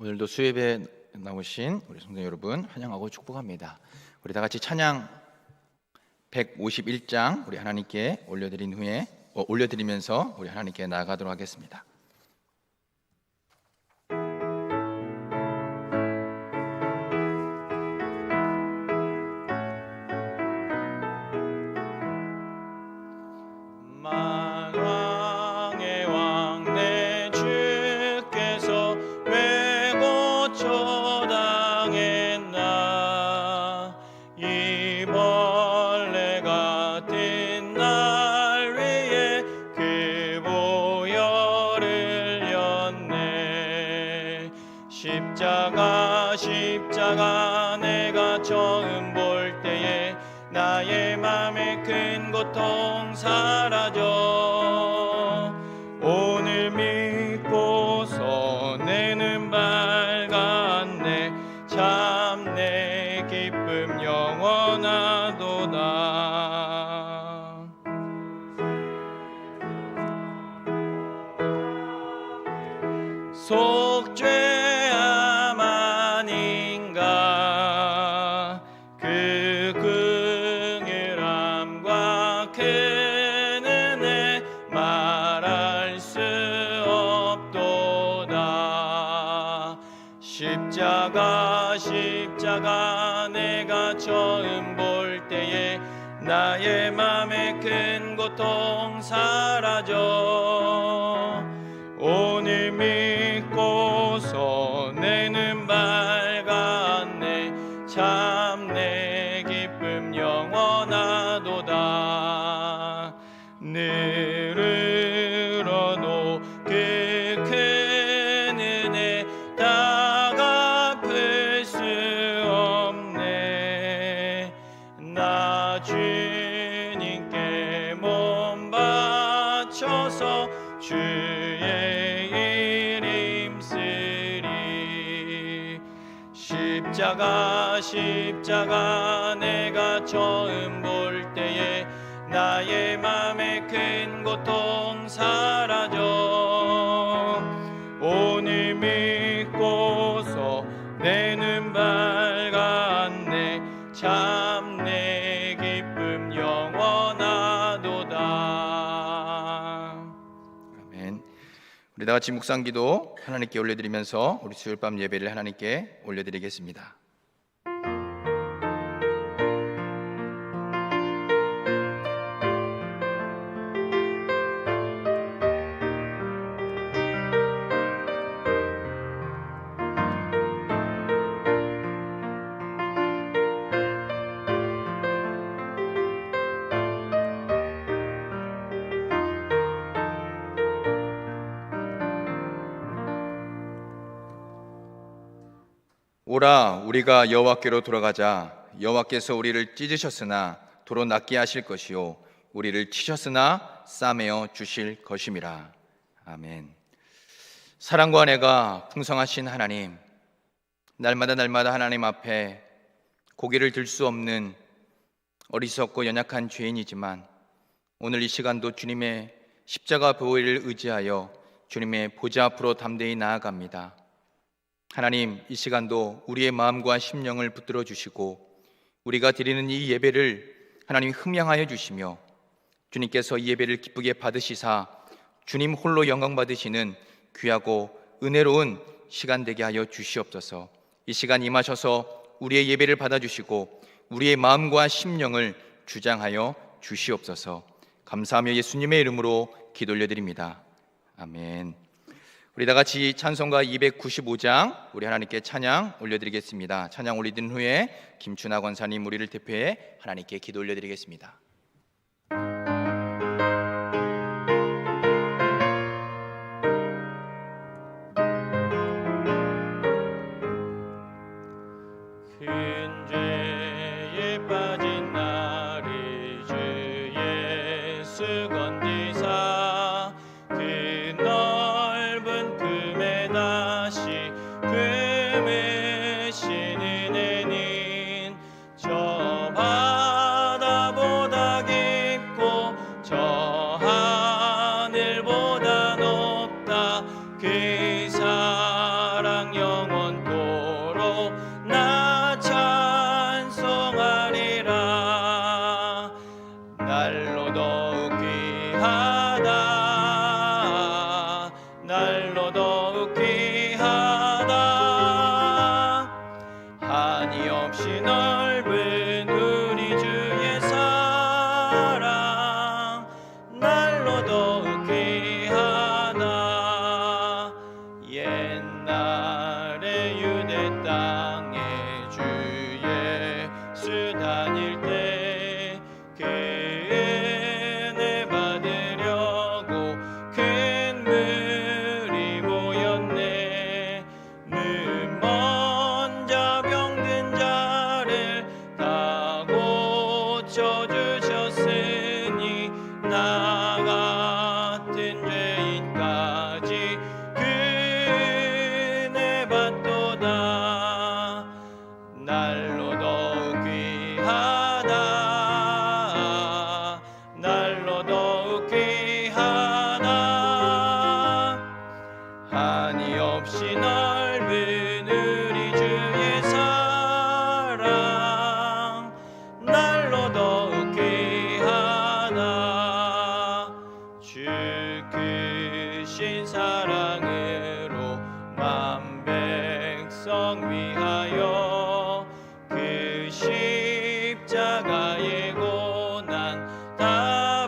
오늘도 수예배에 나오신 우리 성도 여러분 환영하고 축복합니다. 우리 다 같이 찬양 151장 우리 하나님께 올려드리면서 우리 하나님께 나아가도록 하겠습니다. 십자가 내가 처음 볼 때에 나의 맘에 큰 고통 사라져 오늘 믿고서 내는 밝았네 참 내 기쁨 영원하도다. 속죄 십자가 내가 처음 볼 때에 나의 맘에 큰 고통 사라져 오늘 믿고서 내는 밝았네 참 내 기쁨 영원하도다. 늘 흘러도 그 큰 은혜 다 갚을 수 없네. 나 주님께 몸 바쳐서 주의 일 힘쓰리. 십자가 내가 처음 볼 때에 나의 맘에 큰 고통 사라져 오늘 믿고서 내는 밝았네 참 내 기쁨 영원하도다. 아멘. 우리 다 같이 묵상기도 하나님께 올려드리면서 우리 수요일 밤 예배를 하나님께 올려드리겠습니다. 오라 우리가 여호와께로 돌아가자. 여호와께서 우리를 찢으셨으나 도로 낫게 하실 것이요 우리를 치셨으나 싸매어 주실 것임이라. 아멘. 사랑과 은혜가 풍성하신 하나님, 날마다 하나님 앞에 고개를 들 수 없는 어리석고 연약한 죄인이지만 오늘 이 시간도 주님의 십자가 보혈을 의지하여 주님의 보좌 앞으로 담대히 나아갑니다. 하나님, 이 시간도 우리의 마음과 심령을 붙들어 주시고 우리가 드리는 이 예배를 하나님 흠양하여 주시며 주님께서 이 예배를 기쁘게 받으시사 주님 홀로 영광 받으시는 귀하고 은혜로운 시간 되게 하여 주시옵소서. 이 시간 임하셔서 우리의 예배를 받아주시고 우리의 마음과 심령을 주장하여 주시옵소서. 감사하며 예수님의 이름으로 기도 올려드립니다. 아멘. 우리 다 같이 찬송가 295장 우리 하나님께 찬양 올려드리겠습니다. 찬양 올리던 후에 김춘하 권사님 우리를 대표해 하나님께 기도 올려드리겠습니다. 큰 죄에 빠진 나를 주 예수 건지사 그 넓은 품에 다시 품으신 은혜는 저 바다보다 깊고 저 하늘보다 높다. 그 사랑 영원 라인까지 그네 받도다. 날로 더욱 귀하다. 날로 더욱 귀하다. 한이 없이 넓은 우리 주의 사랑, 날로 더욱 귀하다. 주 크신 사랑으로 만 백성 위하여 그 십자가의 고난 다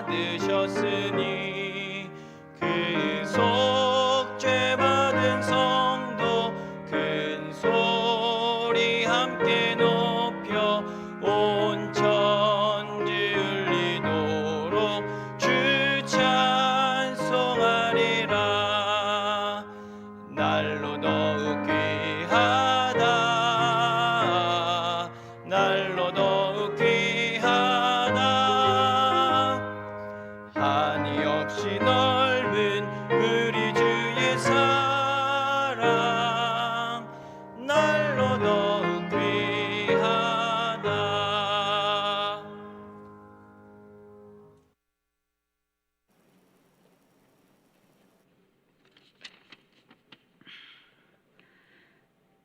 받으셨으니 그 속죄 받은 성도 큰 소리 함께 높여 온 천지 울리도록 주 찬송하리라. 날로 더욱 귀하다. 날로 더욱 귀하다. 한이 없이 넓은 우리 주의 사랑, 날로 더욱 귀하다.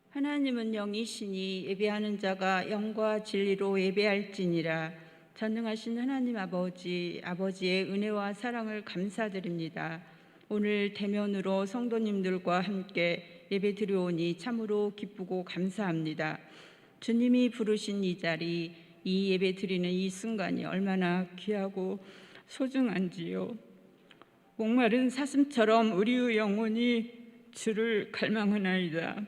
하나님은 영이시니 예배하는 자가 영과 진리로 예배할지니라. 전능하신 하나님 아버지, 아버지의 은혜와 사랑을 감사드립니다. 오늘 대면으로 성도님들과 함께 예배 드려오니 참으로 기쁘고 감사합니다. 주님이 부르신 이 자리, 이 예배 드리는 이 순간이 얼마나 귀하고 소중한지요. 목마른 사슴처럼 우리의 영혼이 주를 갈망하나이다.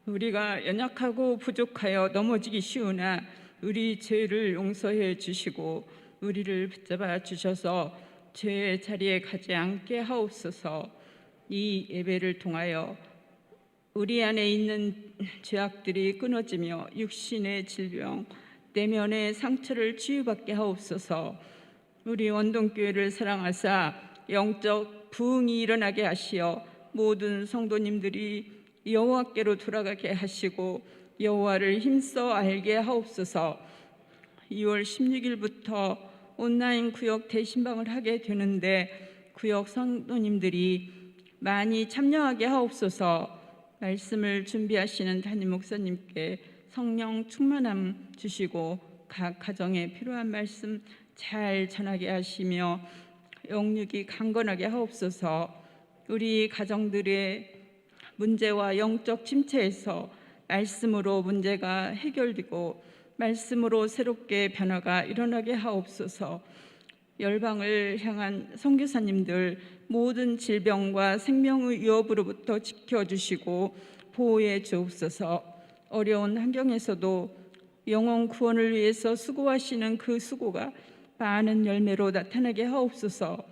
우리가 연약하고 부족하여 넘어지기 쉬우나 우리 죄를 용서해 주시고 우리를 붙잡아 주셔서 죄의 자리에 가지 않게 하옵소서. 이 예배를 통하여 우리 안에 있는 죄악들이 끊어지며 육신의 질병, 내면의 상처를 치유받게 하옵소서. 우리 원동교회를 사랑하사 영적 부흥이 일어나게 하시어 모든 성도님들이 여호와께로 돌아가게 하시고 여호와를 힘써 알게 하옵소서. 2월 16일부터 온라인 구역 대신방을 하게 되는데 구역 성도님들이 많이 참여하게 하옵소서. 말씀을 준비하시는 담임 목사님께 성령 충만함 주시고 각 가정에 필요한 말씀 잘 전하게 하시며 영육이 강건하게 하옵소서. 우리 가정들의 문제와 영적 침체에서 말씀으로 문제가 해결되고 말씀으로 새롭게 변화가 일어나게 하옵소서. 열방을 향한 선교사님들 모든 질병과 생명의 위협으로부터 지켜주시고 보호해 주옵소서. 어려운 환경에서도 영혼 구원을 위해서 수고하시는 그 수고가 많은 열매로 나타나게 하옵소서.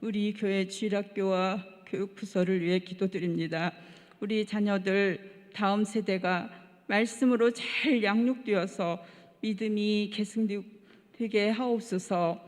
우리 교회 주일학교와 교육부서를 위해 기도드립니다. 우리 자녀들 다음 세대가 말씀으로 잘 양육되어서 믿음이 계승되게 하옵소서.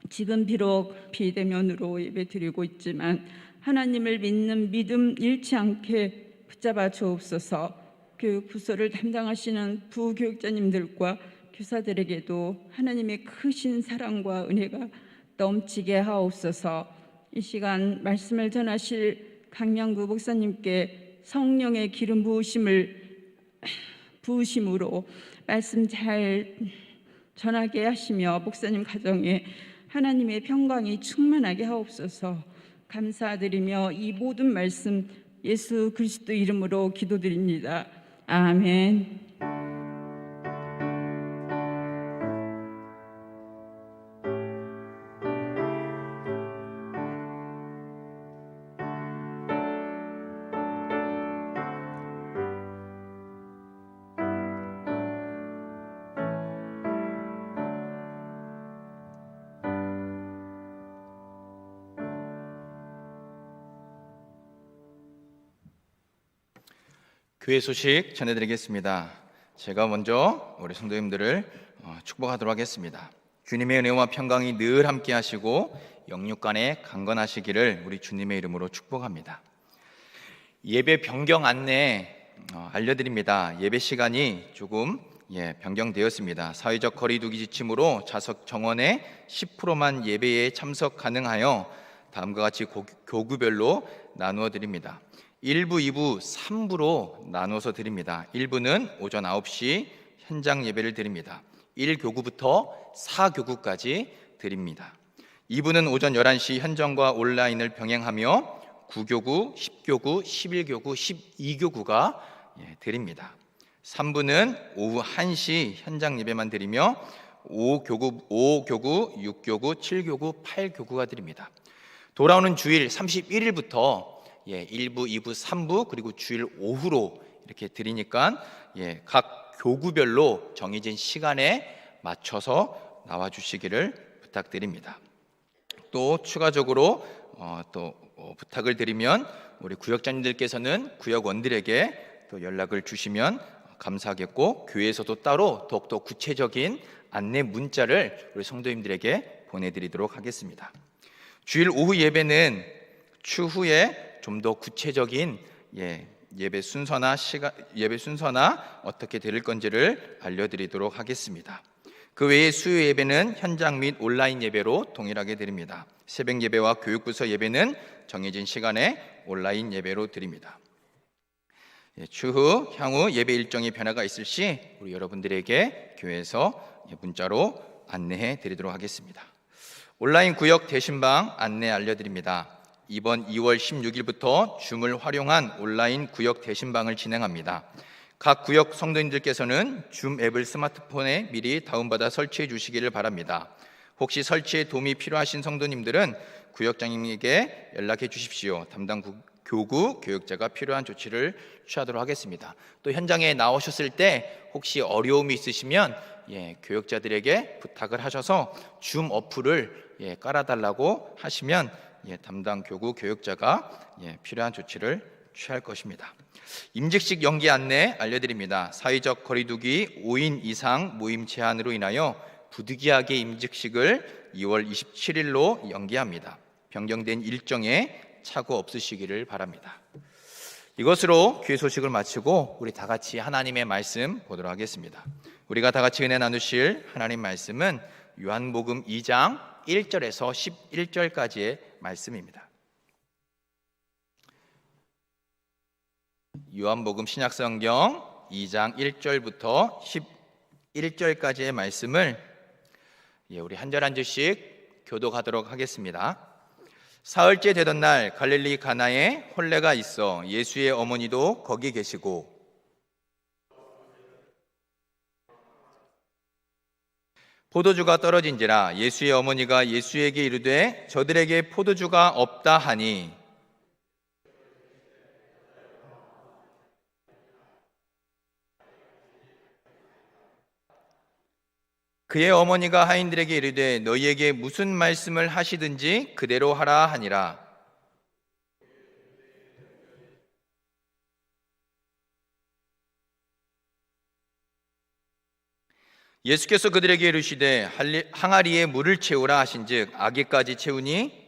지금 비록 비대면으로 예배드리고 있지만 하나님을 믿는 믿음 잃지 않게 붙잡아 주옵소서. 교육부서를 담당하시는 부교육자님들과 교사들에게도 하나님의 크신 사랑과 은혜가 넘치게 하옵소서. 이 시간 말씀을 전하실 강량구 목사님께 성령의 기름 부으심으로 말씀 잘 전하게 하시며 목사님 가정에 하나님의 평강이 충만하게 하옵소서. 감사드리며 이 모든 말씀 예수 그리스도 이름으로 기도드립니다. 아멘. 교회 소식 전해드리겠습니다. 제가 먼저 우리 성도님들을 축복하도록 하겠습니다. 주님의 은혜와 평강이 늘 함께 하시고 영육간에 강건하시기를 우리 주님의 이름으로 축복합니다. 예배 변경 안내 알려드립니다. 예배 시간이 조금 변경되었습니다. 사회적 거리두기 지침으로 좌석 정원의 10%만 예배에 참석 가능하여 다음과 같이 교구별로 나누어 드립니다. 1부, 2부, 3부로 나눠서 드립니다. 1부는 오전 9시 현장 예배를 드립니다. 1교구부터 4교구까지 드립니다. 2부는 오전 11시 현장과 온라인을 병행하며 9교구, 10교구, 11교구, 12교구가 드립니다. 3부는 오후 1시 현장 예배만 드리며 5교구, 6교구, 7교구, 8교구가 드립니다. 돌아오는 주일 31일부터 1부, 2부, 3부 그리고 주일 오후로 이렇게 드리니까 각 교구별로 정해진 시간에 맞춰서 나와주시기를 부탁드립니다. 또 추가적으로 부탁을 드리면 우리 구역장님들께서는 구역원들에게 또 연락을 주시면 감사하겠고, 교회에서도 따로 더욱더 구체적인 안내 문자를 우리 성도님들에게 보내드리도록 하겠습니다. 주일 오후 예배는 추후에 좀 더 구체적인 예배 순서나 어떻게 드릴 건지를 알려드리도록 하겠습니다. 그 외에 수요 예배는 현장 및 온라인 예배로 동일하게 드립니다. 새벽 예배와 교육부서 예배는 정해진 시간에 온라인 예배로 드립니다. 향후 예배 일정이 변화가 있을 시 우리 여러분들에게 교회에서 문자로 안내해 드리도록 하겠습니다. 온라인 구역 대신방 안내 알려드립니다. 이번 2월 16일부터 줌을 활용한 온라인 구역 대신방을 진행합니다. 각 구역 성도님들께서는 줌 앱을 스마트폰에 미리 다운받아 설치해 주시기를 바랍니다. 혹시 설치에 도움이 필요하신 성도님들은 구역장님에게 연락해 주십시오. 담당 교구 교역자가 필요한 조치를 취하도록 하겠습니다. 또 현장에 나오셨을 때 혹시 어려움이 있으시면 교역자들에게 부탁을 하셔서 줌 어플을 깔아달라고 하시면 담당 교구 교역자가 필요한 조치를 취할 것입니다. 임직식 연기 안내 알려드립니다. 사회적 거리두기 5인 이상 모임 제한으로 인하여 부득이하게 임직식을 2월 27일로 연기합니다. 변경된 일정에 착오 없으시기를 바랍니다. 이것으로 귀의 소식을 마치고 우리 다 같이 하나님의 말씀 보도록 하겠습니다. 우리가 다 같이 은혜 나누실 하나님 말씀은 요한복음 2장 1절에서 11절까지의 말씀입니다. 요한복음 신약성경 2장 1절부터 11절까지의 말씀을 우리 한 절 한 절씩 교독하도록 하겠습니다. 사흘째 되던 날 갈릴리 가나에 혼례가 있어 예수의 어머니도 거기 계시고 포도주가 떨어진지라 예수의 어머니가 예수에게 이르되 저들에게 포도주가 없다 하니 그의 어머니가 하인들에게 이르되 너희에게 무슨 말씀을 하시든지 그대로 하라 하니라. 예수께서 그들에게 이르시되 항아리에 물을 채우라 하신즉 아기까지 채우니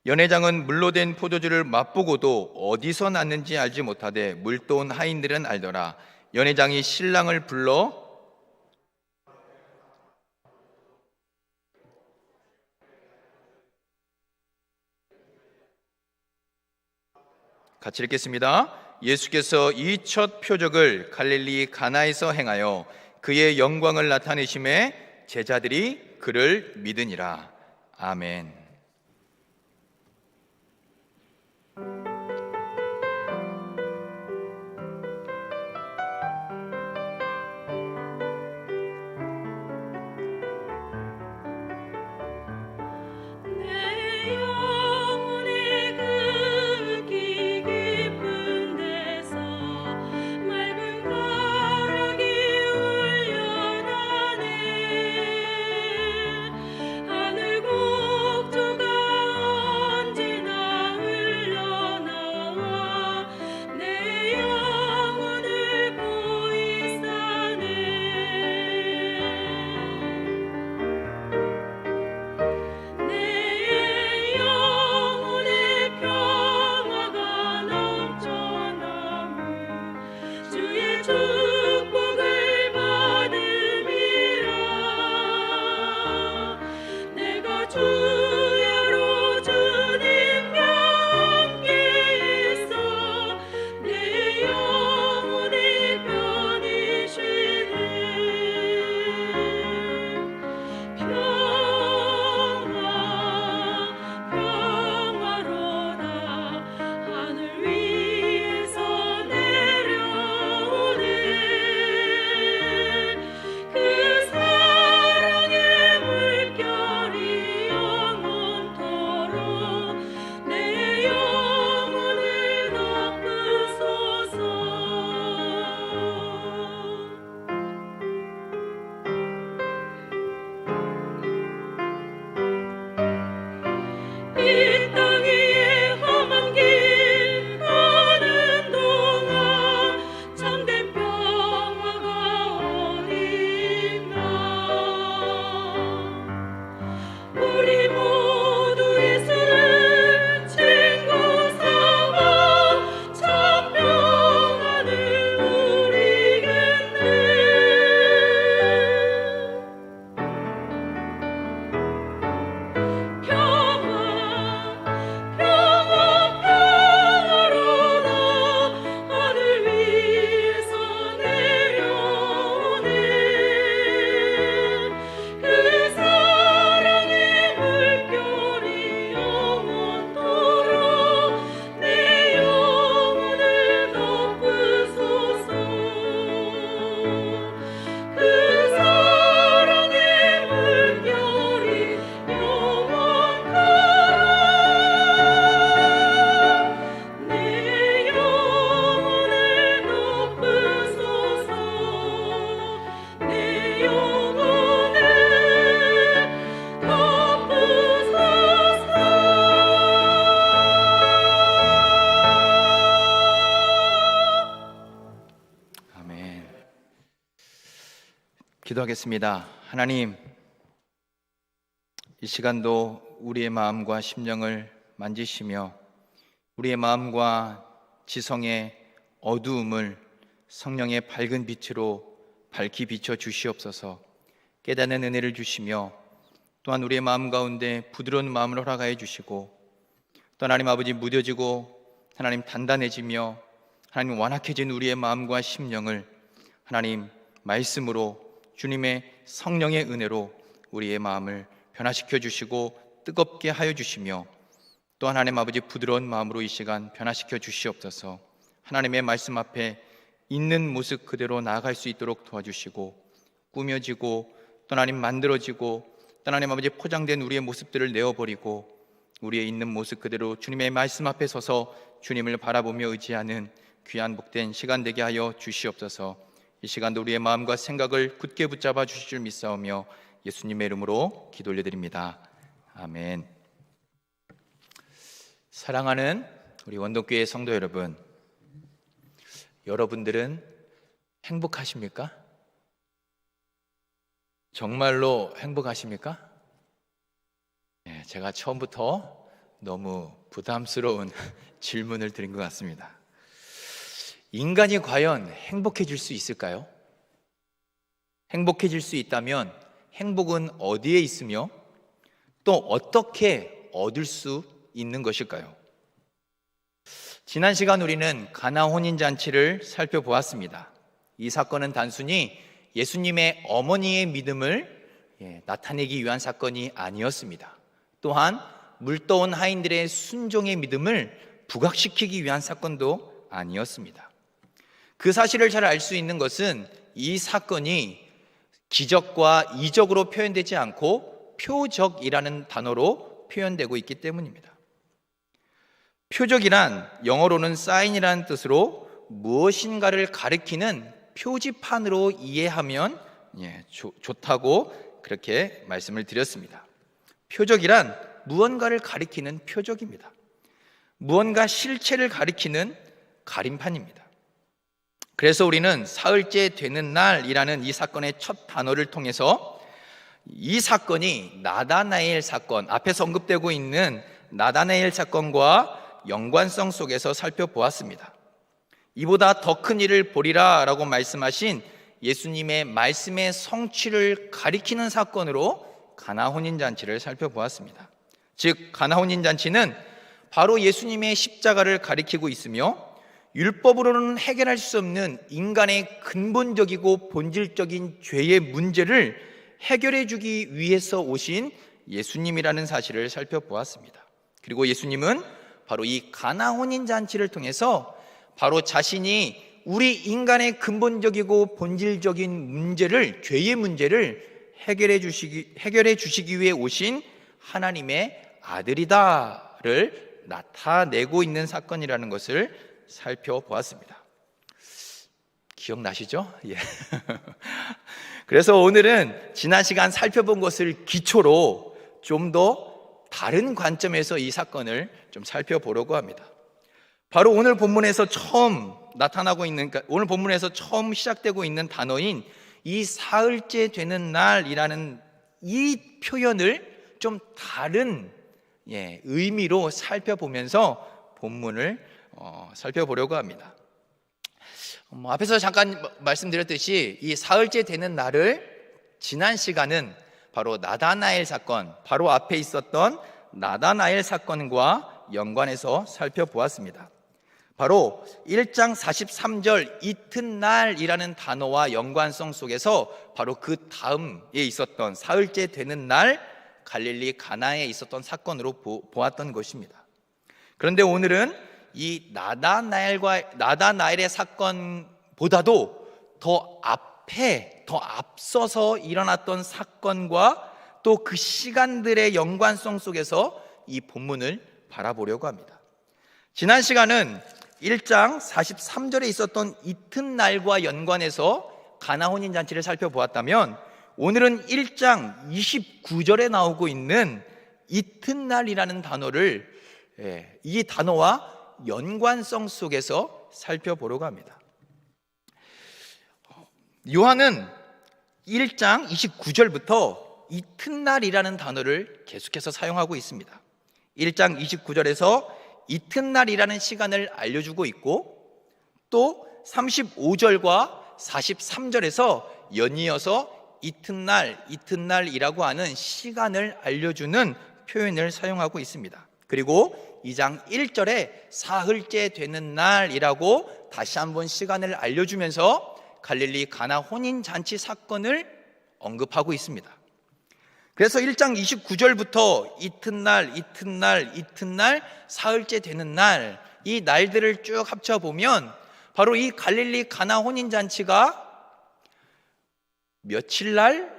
연회장은 물로 된 포도주를 맛보고도 어디서 났는지 알지 못하되 물도온 하인들은 알더라. 연회장이 신랑을 불러 같이 읽겠습니다. 예수께서 이 첫 표적을 갈릴리 가나에서 행하여 그의 영광을 나타내심에 제자들이 그를 믿으니라. 아멘. 하늘 곡조 기도하겠습니다. 하나님, 이 시간도 우리의 마음과 심령을 만지시며 우리의 마음과 지성의 어두움을 성령의 밝은 빛으로 밝히 비춰 주시옵소서. 깨닫는 은혜를 주시며 또한 우리의 마음 가운데 부드러운 마음을 허락하여 주시고 또 하나님 아버지 무뎌지고 하나님 단단해지며 하나님 완악해진 우리의 마음과 심령을 하나님 말씀으로 주님의 성령의 은혜로 우리의 마음을 변화시켜 주시고 뜨겁게 하여 주시며 또 하나님 아버지 부드러운 마음으로 이 시간 변화시켜 주시옵소서. 하나님의 말씀 앞에 있는 모습 그대로 나아갈 수 있도록 도와주시고 꾸며지고 또 하나님 만들어지고 또 하나님 아버지 포장된 우리의 모습들을 내어버리고 우리의 있는 모습 그대로 주님의 말씀 앞에 서서 주님을 바라보며 의지하는 귀한 복된 시간 되게 하여 주시옵소서. 이 시간도 우리의 마음과 생각을 굳게 붙잡아 주실 줄 믿사오며 예수님의 이름으로 기도 올려드립니다. 아멘. 사랑하는 우리 원동교회 성도 여러분, 여러분들은 행복하십니까? 정말로 행복하십니까? 제가 처음부터 너무 부담스러운 질문을 드린 것 같습니다. 인간이 과연 행복해질 수 있을까요? 행복해질 수 있다면 행복은 어디에 있으며 또 어떻게 얻을 수 있는 것일까요? 지난 시간 우리는 가나 혼인잔치를 살펴보았습니다. 이 사건은 단순히 예수님의 어머니의 믿음을 나타내기 위한 사건이 아니었습니다. 또한 물떠온 하인들의 순종의 믿음을 부각시키기 위한 사건도 아니었습니다. 그 사실을 잘 알 수 있는 것은 이 사건이 기적과 이적으로 표현되지 않고 표적이라는 단어로 표현되고 있기 때문입니다. 표적이란 영어로는 사인이라는 뜻으로 무엇인가를 가리키는 표지판으로 이해하면 좋다고 그렇게 말씀을 드렸습니다. 표적이란 무언가를 가리키는 표적입니다. 무언가 실체를 가리키는 가림판입니다. 그래서 우리는 사흘째 되는 날이라는 이 사건의 첫 단어를 통해서 이 사건이 나다나엘 사건, 앞에서 언급되고 있는 나다나엘 사건과 연관성 속에서 살펴보았습니다. 이보다 더 큰 일을 보리라 라고 말씀하신 예수님의 말씀의 성취를 가리키는 사건으로 가나 혼인잔치를 살펴보았습니다. 즉 가나 혼인잔치는 바로 예수님의 십자가를 가리키고 있으며 율법으로는 해결할 수 없는 인간의 근본적이고 본질적인 죄의 문제를 해결해 주기 위해서 오신 예수님이라는 사실을 살펴보았습니다. 그리고 예수님은 바로 이 가나 혼인잔치를 통해서 바로 자신이 우리 인간의 근본적이고 본질적인 문제를, 죄의 문제를 해결해 주시기 위해 오신 하나님의 아들이다를 나타내고 있는 사건이라는 것을 살펴보았습니다. 기억나시죠? 예. 그래서 오늘은 지난 시간 살펴본 것을 기초로 좀 더 다른 관점에서 이 사건을 좀 살펴보려고 합니다. 바로 오늘 본문에서 처음 나타나고 있는, 오늘 본문에서 처음 시작되고 있는 단어인 이 사흘째 되는 날이라는 이 표현을 좀 다른 의미로 살펴보면서 본문을 살펴보려고 합니다. 앞에서 잠깐 말씀드렸듯이 이 사흘째 되는 날을 지난 시간은 바로 나다나엘 사건, 바로 앞에 있었던 나다나엘 사건과 연관해서 살펴보았습니다. 바로 1장 43절 이튿날이라는 단어와 연관성 속에서 바로 그 다음에 있었던 사흘째 되는 날 갈릴리 가나에 있었던 사건으로 보았던 것입니다. 그런데 오늘은 이 나다나엘의 사건보다도 더 앞서서 일어났던 사건과 또 그 시간들의 연관성 속에서 이 본문을 바라보려고 합니다. 지난 시간은 1장 43절에 있었던 이튿날과 연관해서 가나 혼인잔치를 살펴보았다면 오늘은 1장 29절에 나오고 있는 이튿날이라는 단어를 이 단어와 연관성 속에서 살펴보려고 합니다. 요한은 1장 29절부터 이튿날이라는 단어를 계속해서 사용하고 있습니다. 1장 29절에서 이튿날이라는 시간을 알려주고 있고, 또 35절과 43절에서 연이어서 이튿날이라고 하는 시간을 알려주는 표현을 사용하고 있습니다. 그리고 2장 1절에 사흘째 되는 날이라고 다시 한번 시간을 알려주면서 갈릴리 가나 혼인잔치 사건을 언급하고 있습니다. 그래서 1장 29절부터 이튿날, 사흘째 되는 날, 이 날들을 쭉 합쳐보면 바로 이 갈릴리 가나 혼인잔치가 며칠 날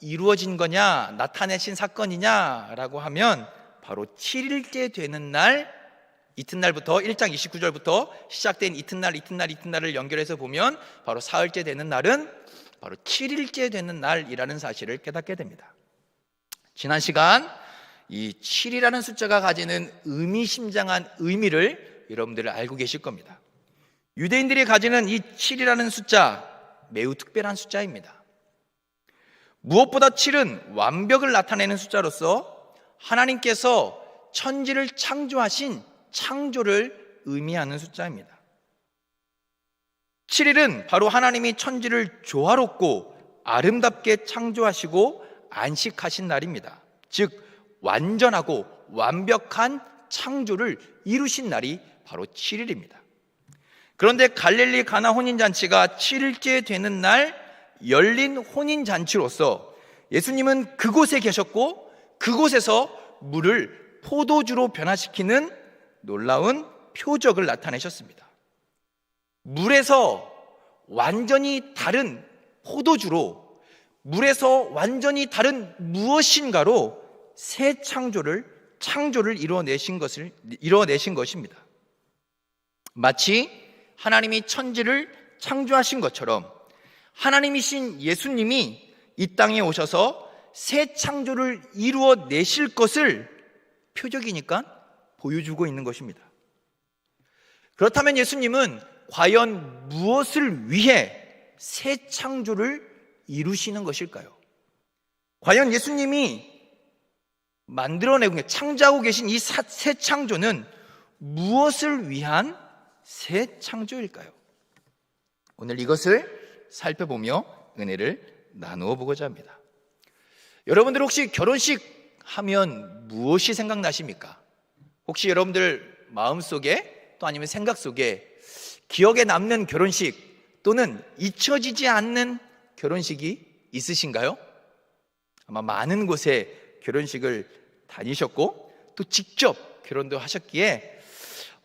이루어진 거냐, 나타내신 사건이냐라고 하면 바로 7일째 되는 날, 이튿날부터 1장 29절부터 시작된 이튿날을 연결해서 보면 바로 사흘째 되는 날은 바로 7일째 되는 날이라는 사실을 깨닫게 됩니다. 지난 시간 이 7이라는 숫자가 가지는 의미심장한 의미를 여러분들 알고 계실 겁니다. 유대인들이 가지는 이 7이라는 숫자, 매우 특별한 숫자입니다. 무엇보다 7은 완벽을 나타내는 숫자로서 하나님께서 천지를 창조하신 창조를 의미하는 숫자입니다. 7일은 바로 하나님이 천지를 조화롭고 아름답게 창조하시고 안식하신 날입니다. 즉 완전하고 완벽한 창조를 이루신 날이 바로 7일입니다. 그런데 갈릴리 가나 혼인잔치가 7일째 되는 날 열린 혼인잔치로서 예수님은 그곳에 계셨고 그곳에서 물을 포도주로 변화시키는 놀라운 표적을 나타내셨습니다. 물에서 완전히 다른 포도주로, 물에서 완전히 다른 무엇인가로 새 창조를 이루어내신 것입니다. 마치 하나님이 천지를 창조하신 것처럼 하나님이신 예수님이 이 땅에 오셔서 새 창조를 이루어내실 것을 표적이니까 보여주고 있는 것입니다. 그렇다면 예수님은 과연 무엇을 위해 새 창조를 이루시는 것일까요? 과연 예수님이 만들어내고 창조하고 계신 이 새 창조는 무엇을 위한 새 창조일까요? 오늘 이것을 살펴보며 은혜를 나누어 보고자 합니다. 여러분들 혹시 결혼식 하면 무엇이 생각나십니까? 혹시 여러분들 마음속에 또 아니면 생각 속에 기억에 남는 결혼식 또는 잊혀지지 않는 결혼식이 있으신가요? 아마 많은 곳에 결혼식을 다니셨고 또 직접 결혼도 하셨기에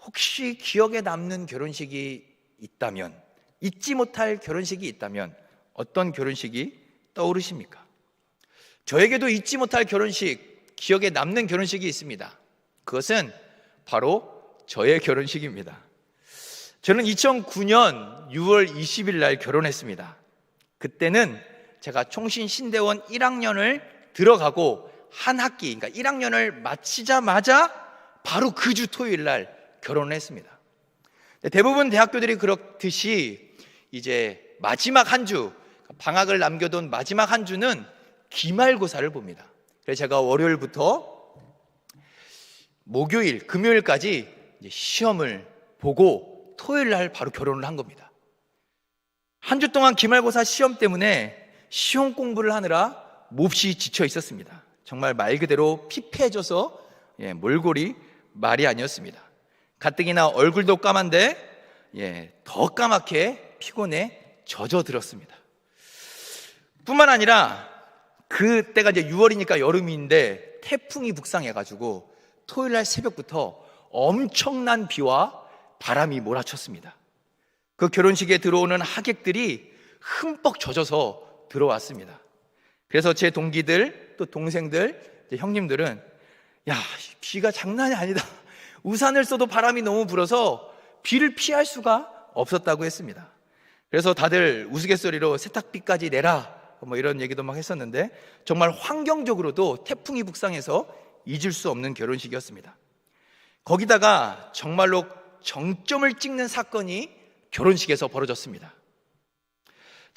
혹시 기억에 남는 결혼식이 있다면, 잊지 못할 결혼식이 있다면 어떤 결혼식이 떠오르십니까? 저에게도 잊지 못할 결혼식, 기억에 남는 결혼식이 있습니다. 그것은 바로 저의 결혼식입니다. 저는 2009년 6월 20일 날 결혼했습니다. 그때는 제가 총신 신대원 1학년을 들어가고 한 학기, 그러니까 1학년을 마치자마자 바로 그 주 토요일 날 결혼을 했습니다. 대부분 대학교들이 그렇듯이 이제 마지막 한 주, 방학을 남겨둔 마지막 한 주는 기말고사를 봅니다. 그래서 제가 월요일부터 목요일, 금요일까지 이제 시험을 보고 토요일 날 바로 결혼을 한 겁니다. 한 주 동안 기말고사 시험 때문에 시험 공부를 하느라 몹시 지쳐 있었습니다. 정말 말 그대로 피폐해져서 몰골이 말이 아니었습니다. 가뜩이나 얼굴도 까만데 더 까맣게 피곤해 젖어들었습니다. 뿐만 아니라 그때가 이제 6월이니까 여름인데 태풍이 북상해가지고 토요일 날 새벽부터 엄청난 비와 바람이 몰아쳤습니다. 그 결혼식에 들어오는 하객들이 흠뻑 젖어서 들어왔습니다. 그래서 제 동기들 또 동생들, 형님들은 야, 비가 장난이 아니다. 우산을 써도 바람이 너무 불어서 비를 피할 수가 없었다고 했습니다. 그래서 다들 우스갯소리로 세탁비까지 내라 뭐 이런 얘기도 막 했었는데 정말 환경적으로도 태풍이 북상해서 잊을 수 없는 결혼식이었습니다. 거기다가 정말로 정점을 찍는 사건이 결혼식에서 벌어졌습니다.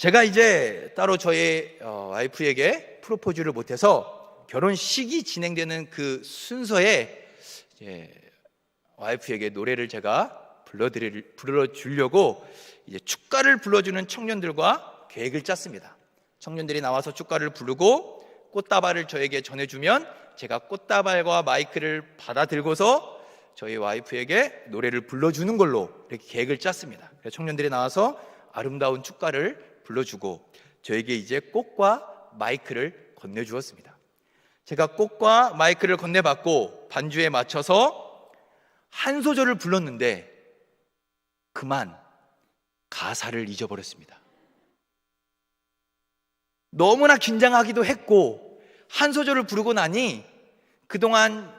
제가 이제 따로 저의 와이프에게 프로포즈를 못해서 결혼식이 진행되는 그 순서에 이제 와이프에게 노래를 제가 불러주려고 이제 축가를 불러주는 청년들과 계획을 짰습니다. 청년들이 나와서 축가를 부르고 꽃다발을 저에게 전해주면 제가 꽃다발과 마이크를 받아 들고서 저희 와이프에게 노래를 불러주는 걸로 이렇게 계획을 짰습니다. 그래서 청년들이 나와서 아름다운 축가를 불러주고 저에게 이제 꽃과 마이크를 건네주었습니다. 제가 꽃과 마이크를 건네받고 반주에 맞춰서 한 소절을 불렀는데 그만 가사를 잊어버렸습니다. 너무나 긴장하기도 했고 한 소절을 부르고 나니 그동안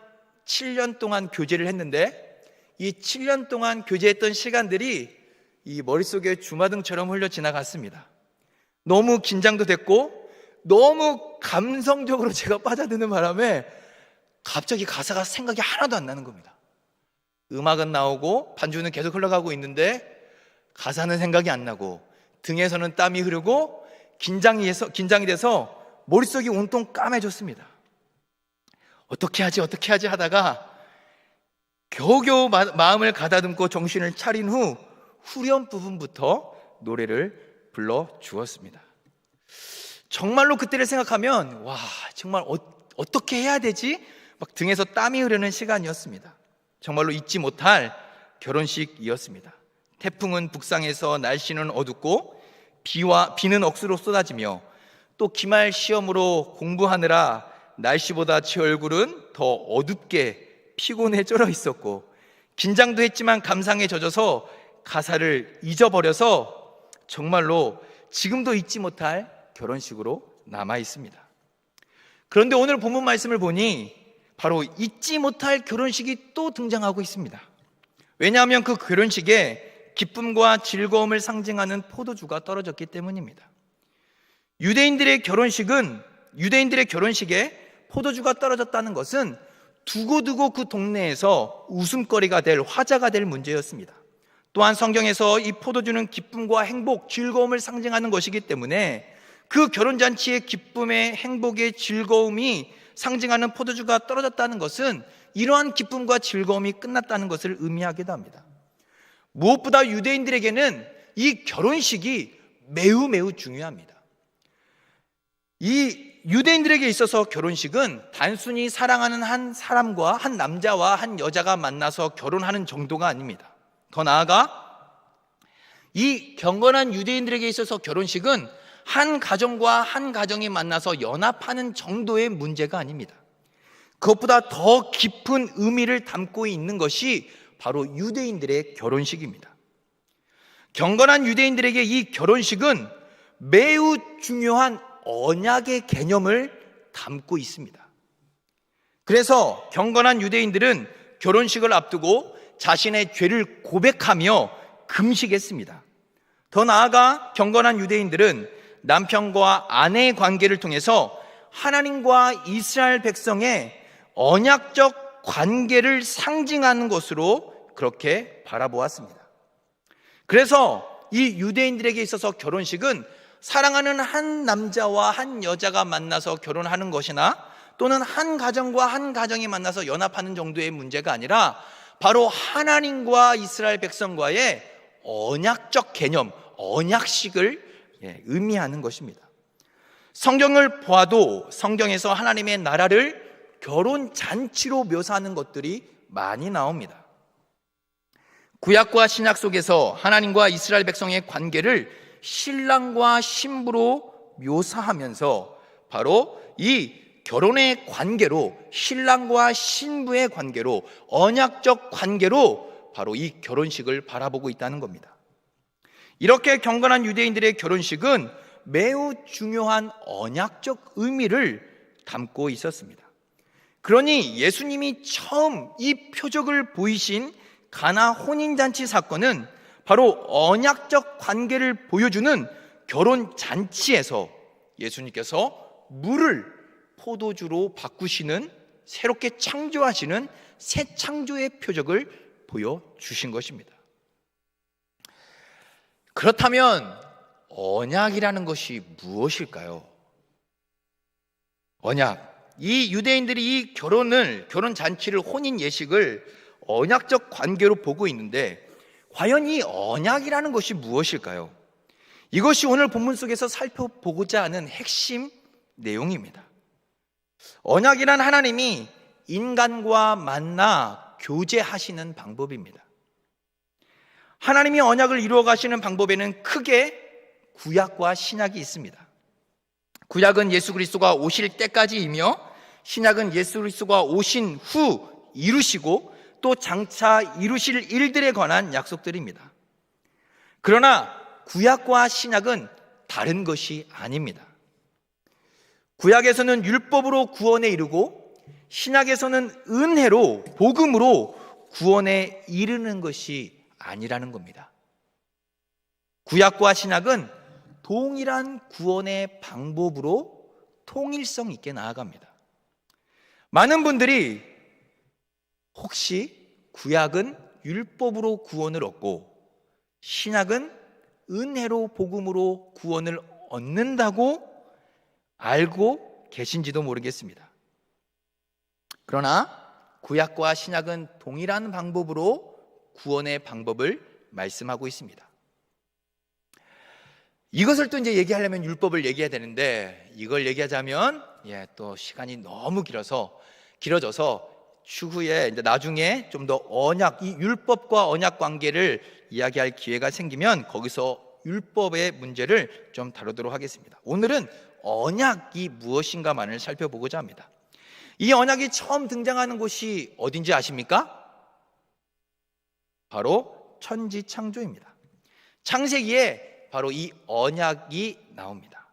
7년 동안 교제를 했는데 이 7년 동안 교제했던 시간들이 이 머릿속에 주마등처럼 흘러 지나갔습니다. 너무 긴장도 됐고 너무 감성적으로 제가 빠져드는 바람에 갑자기 가사가 생각이 하나도 안 나는 겁니다. 음악은 나오고 반주는 계속 흘러가고 있는데 가사는 생각이 안 나고 등에서는 땀이 흐르고 긴장이 돼서 머릿속이 온통 까매졌습니다. 어떻게 하지 하다가 겨우겨우 마음을 가다듬고 정신을 차린 후 후렴 부분부터 노래를 불러주었습니다. 정말로 그때를 생각하면 와 정말 어떻게 해야 되지? 막 등에서 땀이 흐르는 시간이었습니다. 정말로 잊지 못할 결혼식이었습니다. 태풍은 북상해서 날씨는 어둡고 비는 억수로 쏟아지며 또 기말 시험으로 공부하느라 날씨보다 제 얼굴은 더 어둡게 피곤해 쩔어 있었고 긴장도 했지만 감상에 젖어서 가사를 잊어버려서 정말로 지금도 잊지 못할 결혼식으로 남아 있습니다. 그런데 오늘 본문 말씀을 보니 바로 잊지 못할 결혼식이 또 등장하고 있습니다. 왜냐하면 그 결혼식에 기쁨과 즐거움을 상징하는 포도주가 떨어졌기 때문입니다. 유대인들의 결혼식에 포도주가 떨어졌다는 것은 두고두고 그 동네에서 웃음거리가 될 화제가 될 문제였습니다. 또한 성경에서 이 포도주는 기쁨과 행복, 즐거움을 상징하는 것이기 때문에 그 결혼잔치의 기쁨의 행복의 즐거움이 상징하는 포도주가 떨어졌다는 것은 이러한 기쁨과 즐거움이 끝났다는 것을 의미하기도 합니다. 무엇보다 유대인들에게는 이 결혼식이 매우 중요합니다. 이 유대인들에게 있어서 결혼식은 단순히 사랑하는 한 사람과 한 남자와 한 여자가 만나서 결혼하는 정도가 아닙니다. 더 나아가 이 경건한 유대인들에게 있어서 결혼식은 한 가정과 한 가정이 만나서 연합하는 정도의 문제가 아닙니다. 그것보다 더 깊은 의미를 담고 있는 것이 바로 유대인들의 결혼식입니다. 경건한 유대인들에게 이 결혼식은 매우 중요한 언약의 개념을 담고 있습니다. 그래서 경건한 유대인들은 결혼식을 앞두고 자신의 죄를 고백하며 금식했습니다. 더 나아가 경건한 유대인들은 남편과 아내의 관계를 통해서 하나님과 이스라엘 백성의 언약적 관계를 상징하는 것으로 그렇게 바라보았습니다. 그래서 이 유대인들에게 있어서 결혼식은 사랑하는 한 남자와 한 여자가 만나서 결혼하는 것이나 또는 한 가정과 한 가정이 만나서 연합하는 정도의 문제가 아니라 바로 하나님과 이스라엘 백성과의 언약적 개념, 언약식을 의미하는 것입니다. 성경을 보아도 성경에서 하나님의 나라를 결혼 잔치로 묘사하는 것들이 많이 나옵니다. 구약과 신약 속에서 하나님과 이스라엘 백성의 관계를 신랑과 신부로 묘사하면서 바로 이 결혼의 관계로, 신랑과 신부의 관계로, 언약적 관계로 바로 이 결혼식을 바라보고 있다는 겁니다. 이렇게 경건한 유대인들의 결혼식은 매우 중요한 언약적 의미를 담고 있었습니다. 그러니 예수님이 처음 이 표적을 보이신 가나 혼인잔치 사건은 바로 언약적 관계를 보여주는 결혼잔치에서 예수님께서 물을 포도주로 바꾸시는, 새롭게 창조하시는 새 창조의 표적을 보여주신 것입니다. 그렇다면 언약이라는 것이 무엇일까요? 언약. 이 유대인들이 이 결혼 잔치를, 혼인 예식을 언약적 관계로 보고 있는데 과연 이 언약이라는 것이 무엇일까요? 이것이 오늘 본문 속에서 살펴보고자 하는 핵심 내용입니다. 언약이란 하나님이 인간과 만나 교제하시는 방법입니다. 하나님이 언약을 이루어 가시는 방법에는 크게 구약과 신약이 있습니다. 구약은 예수 그리스도가 오실 때까지이며 신약은 예수 그리스도가 오신 후 이루시고 또 장차 이루실 일들에 관한 약속들입니다. 그러나 구약과 신약은 다른 것이 아닙니다. 구약에서는 율법으로 구원에 이르고 신약에서는 은혜로, 복음으로 구원에 이르는 것이 아니라는 겁니다. 구약과 신약은 동일한 구원의 방법으로 통일성 있게 나아갑니다. 많은 분들이 혹시 구약은 율법으로 구원을 얻고 신약은 은혜로, 복음으로 구원을 얻는다고 알고 계신지도 모르겠습니다. 그러나 구약과 신약은 동일한 방법으로 구원의 방법을 말씀하고 있습니다. 이것을 또 이제 얘기하려면 율법을 얘기해야 되는데 이걸 얘기하자면 또 시간이 너무 길어져서 추후에 이제 나중에 좀 더 언약, 이 율법과 언약 관계를 이야기할 기회가 생기면 거기서 율법의 문제를 좀 다루도록 하겠습니다. 오늘은 언약이 무엇인가만을 살펴보고자 합니다. 이 언약이 처음 등장하는 곳이 어딘지 아십니까? 바로 천지창조입니다. 창세기에 바로 이 언약이 나옵니다.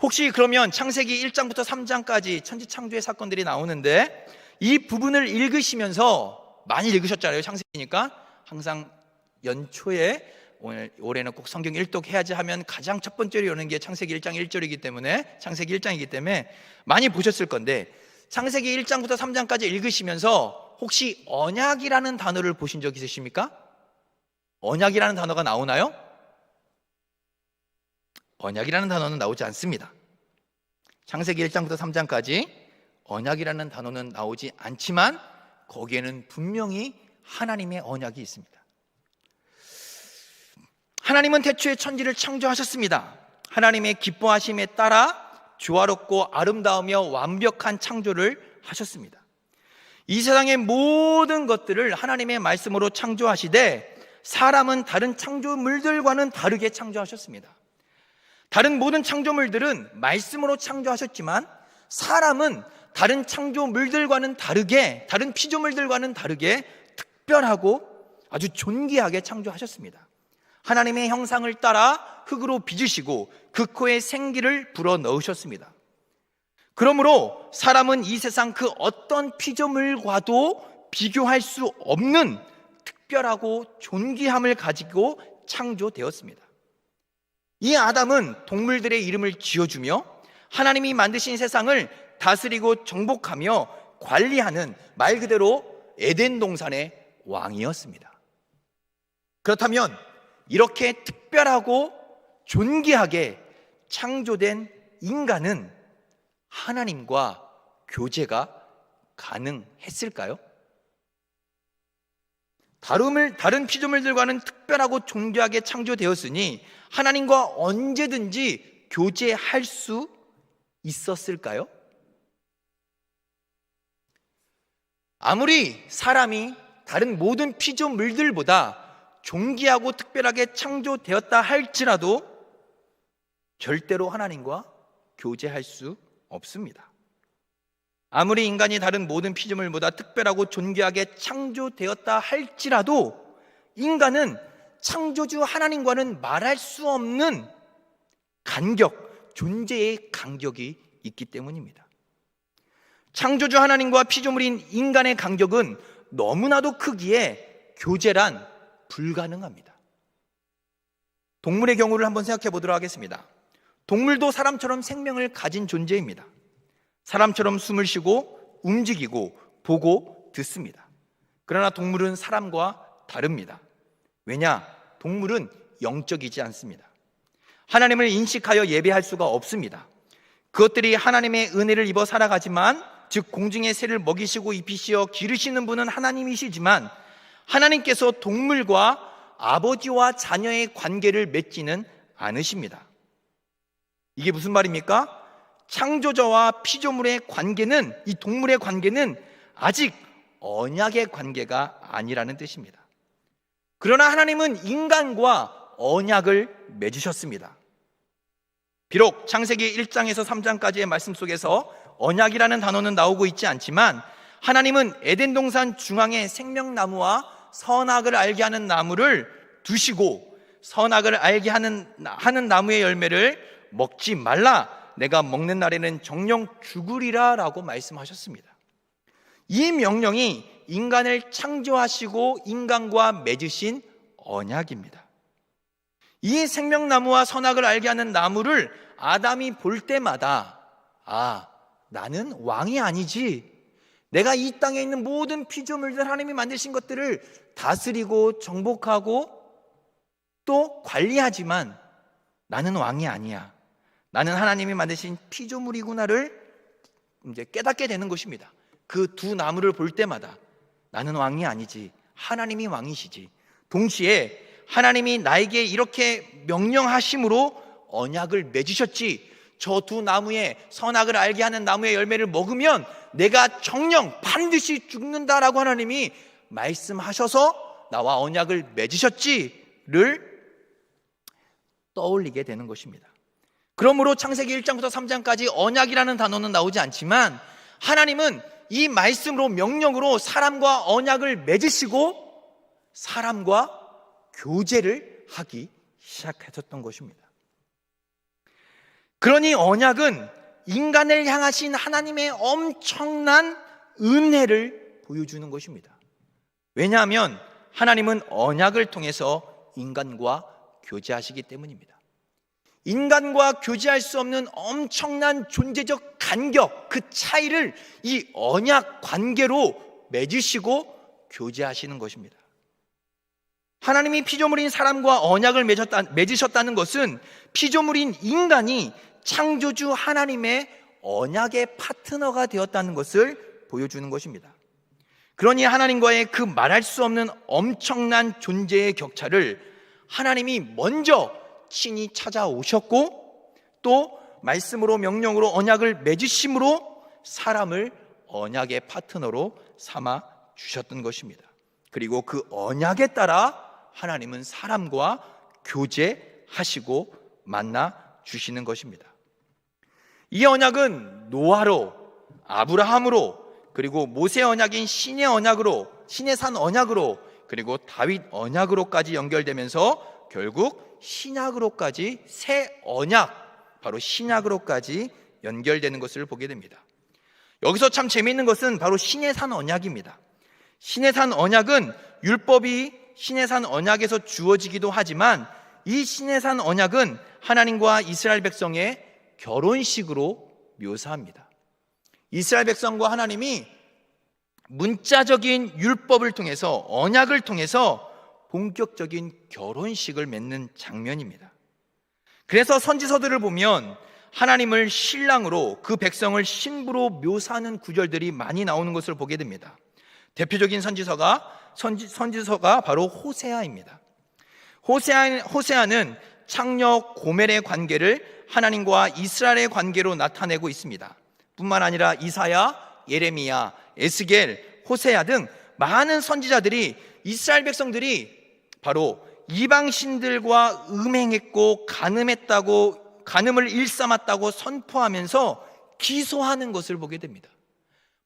혹시 그러면 창세기 1장부터 3장까지 천지창조의 사건들이 나오는데 이 부분을 읽으시면서, 많이 읽으셨잖아요. 창세기니까 항상 연초에 올해는 꼭 성경 일독 해야지 하면 가장 첫 번째로 여는 게 창세기 1장 1절이기 때문에, 창세기 1장이기 때문에 많이 보셨을 건데 창세기 1장부터 3장까지 읽으시면서 혹시 언약이라는 단어를 보신 적 있으십니까? 언약이라는 단어가 나오나요? 언약이라는 단어는 나오지 않습니다. 창세기 1장부터 3장까지 언약이라는 단어는 나오지 않지만 거기에는 분명히 하나님의 언약이 있습니다. 하나님은 태초에 천지를 창조하셨습니다. 하나님의 기뻐하심에 따라 조화롭고 아름다우며 완벽한 창조를 하셨습니다. 이 세상의 모든 것들을 하나님의 말씀으로 창조하시되 사람은 다른 창조물들과는 다르게 창조하셨습니다. 다른 모든 창조물들은 말씀으로 창조하셨지만 사람은 다른 창조물들과는 다르게, 다른 피조물들과는 다르게 특별하고 아주 존귀하게 창조하셨습니다. 하나님의 형상을 따라 흙으로 빚으시고 그 코에 생기를 불어넣으셨습니다. 그러므로 사람은 이 세상 그 어떤 피조물과도 비교할 수 없는 특별하고 존귀함을 가지고 창조되었습니다. 이 아담은 동물들의 이름을 지어주며 하나님이 만드신 세상을 다스리고 정복하며 관리하는, 말 그대로 에덴 동산의 왕이었습니다. 그렇다면 이렇게 특별하고 존귀하게 창조된 인간은 하나님과 교제가 가능했을까요? 다른 피조물들과는 특별하고 존귀하게 창조되었으니 하나님과 언제든지 교제할 수 있었을까요? 아무리 사람이 다른 모든 피조물들보다 존귀하고 특별하게 창조되었다 할지라도 절대로 하나님과 교제할 수 없습니다. 아무리 인간이 다른 모든 피조물보다 특별하고 존귀하게 창조되었다 할지라도 인간은 창조주 하나님과는 말할 수 없는 간격, 존재의 간격이 있기 때문입니다. 창조주 하나님과 피조물인 인간의 간격은 너무나도 크기에 교제란 불가능합니다. 동물의 경우를 한번 생각해 보도록 하겠습니다. 동물도 사람처럼 생명을 가진 존재입니다. 사람처럼 숨을 쉬고 움직이고 보고 듣습니다. 그러나 동물은 사람과 다릅니다. 왜냐? 동물은 영적이지 않습니다. 하나님을 인식하여 예배할 수가 없습니다. 그것들이 하나님의 은혜를 입어 살아가지만, 즉 공중의 새를 먹이시고 입히시어 기르시는 분은 하나님이시지만, 하나님께서 동물과 아버지와 자녀의 관계를 맺지는 않으십니다. 이게 무슨 말입니까? 창조자와 피조물의 관계는, 이 동물의 관계는 아직 언약의 관계가 아니라는 뜻입니다. 그러나 하나님은 인간과 언약을 맺으셨습니다. 비록 창세기 1장에서 3장까지의 말씀 속에서 언약이라는 단어는 나오고 있지 않지만, 하나님은 에덴 동산 중앙에 생명나무와 선악을 알게 하는 나무를 두시고, 선악을 알게 하는 나무의 열매를 먹지 말라, 내가 먹는 날에는 정령 죽으리라 라고 말씀하셨습니다. 이 명령이 인간을 창조하시고 인간과 맺으신 언약입니다. 이 생명나무와 선악을 알게 하는 나무를 아담이 볼 때마다, 아, 나는 왕이 아니지, 내가 이 땅에 있는 모든 피조물들, 하나님이 만드신 것들을 다스리고 정복하고 또 관리하지만 나는 왕이 아니야, 나는 하나님이 만드신 피조물이구나를 이제 깨닫게 되는 것입니다. 그 두 나무를 볼 때마다 나는 왕이 아니지, 하나님이 왕이시지. 동시에 하나님이 나에게 이렇게 명령하심으로 언약을 맺으셨지, 저 두 나무의 선악을 알게 하는 나무의 열매를 먹으면 내가 정령 반드시 죽는다라고 하나님이 말씀하셔서 나와 언약을 맺으셨지를 떠올리게 되는 것입니다. 그러므로 창세기 1장부터 3장까지 언약이라는 단어는 나오지 않지만, 하나님은 이 말씀으로, 명령으로 사람과 언약을 맺으시고 사람과 교제를 하기 시작하셨던 것입니다. 그러니 언약은 인간을 향하신 하나님의 엄청난 은혜를 보여주는 것입니다. 왜냐하면 하나님은 언약을 통해서 인간과 교제하시기 때문입니다. 인간과 교제할 수 없는 엄청난 존재적 간격, 그 차이를 이 언약 관계로 맺으시고 교제하시는 것입니다. 하나님이 피조물인 사람과 언약을 맺으셨다는 것은 피조물인 인간이 창조주 하나님의 언약의 파트너가 되었다는 것을 보여주는 것입니다. 그러니 하나님과의 그 말할 수 없는 엄청난 존재의 격차를 하나님이 먼저 친히 찾아오셨고, 또 말씀으로, 명령으로 언약을 맺으심으로 사람을 언약의 파트너로 삼아 주셨던 것입니다. 그리고 그 언약에 따라 하나님은 사람과 교제하시고 만나 주시는 것입니다. 이 언약은 노아로, 아브라함으로, 그리고 모세 언약인 신의 언약으로, 신의 산 언약으로, 그리고 다윗 언약으로까지 연결되면서 결국 신약으로까지, 새 언약, 바로 신약으로까지 연결되는 것을 보게 됩니다. 여기서 참 재미있는 것은 바로 신의 산 언약입니다. 신의 산 언약은 율법이 신의 산 언약에서 주어지기도 하지만, 이 신의 산 언약은 하나님과 이스라엘 백성의 결혼식으로 묘사합니다. 이스라엘 백성과 하나님이 문자적인 율법을 통해서, 언약을 통해서 본격적인 결혼식을 맺는 장면입니다. 그래서 선지서들을 보면 하나님을 신랑으로, 그 백성을 신부로 묘사하는 구절들이 많이 나오는 것을 보게 됩니다. 대표적인 선지서가 바로 호세아입니다. 호세아는 창녀 고멜의 관계를 하나님과 이스라엘의 관계로 나타내고 있습니다. 뿐만 아니라 이사야, 예레미야, 에스겔, 호세아 등 많은 선지자들이 이스라엘 백성들이 바로 이방신들과 음행했고 간음을 일삼았다고 선포하면서 기소하는 것을 보게 됩니다.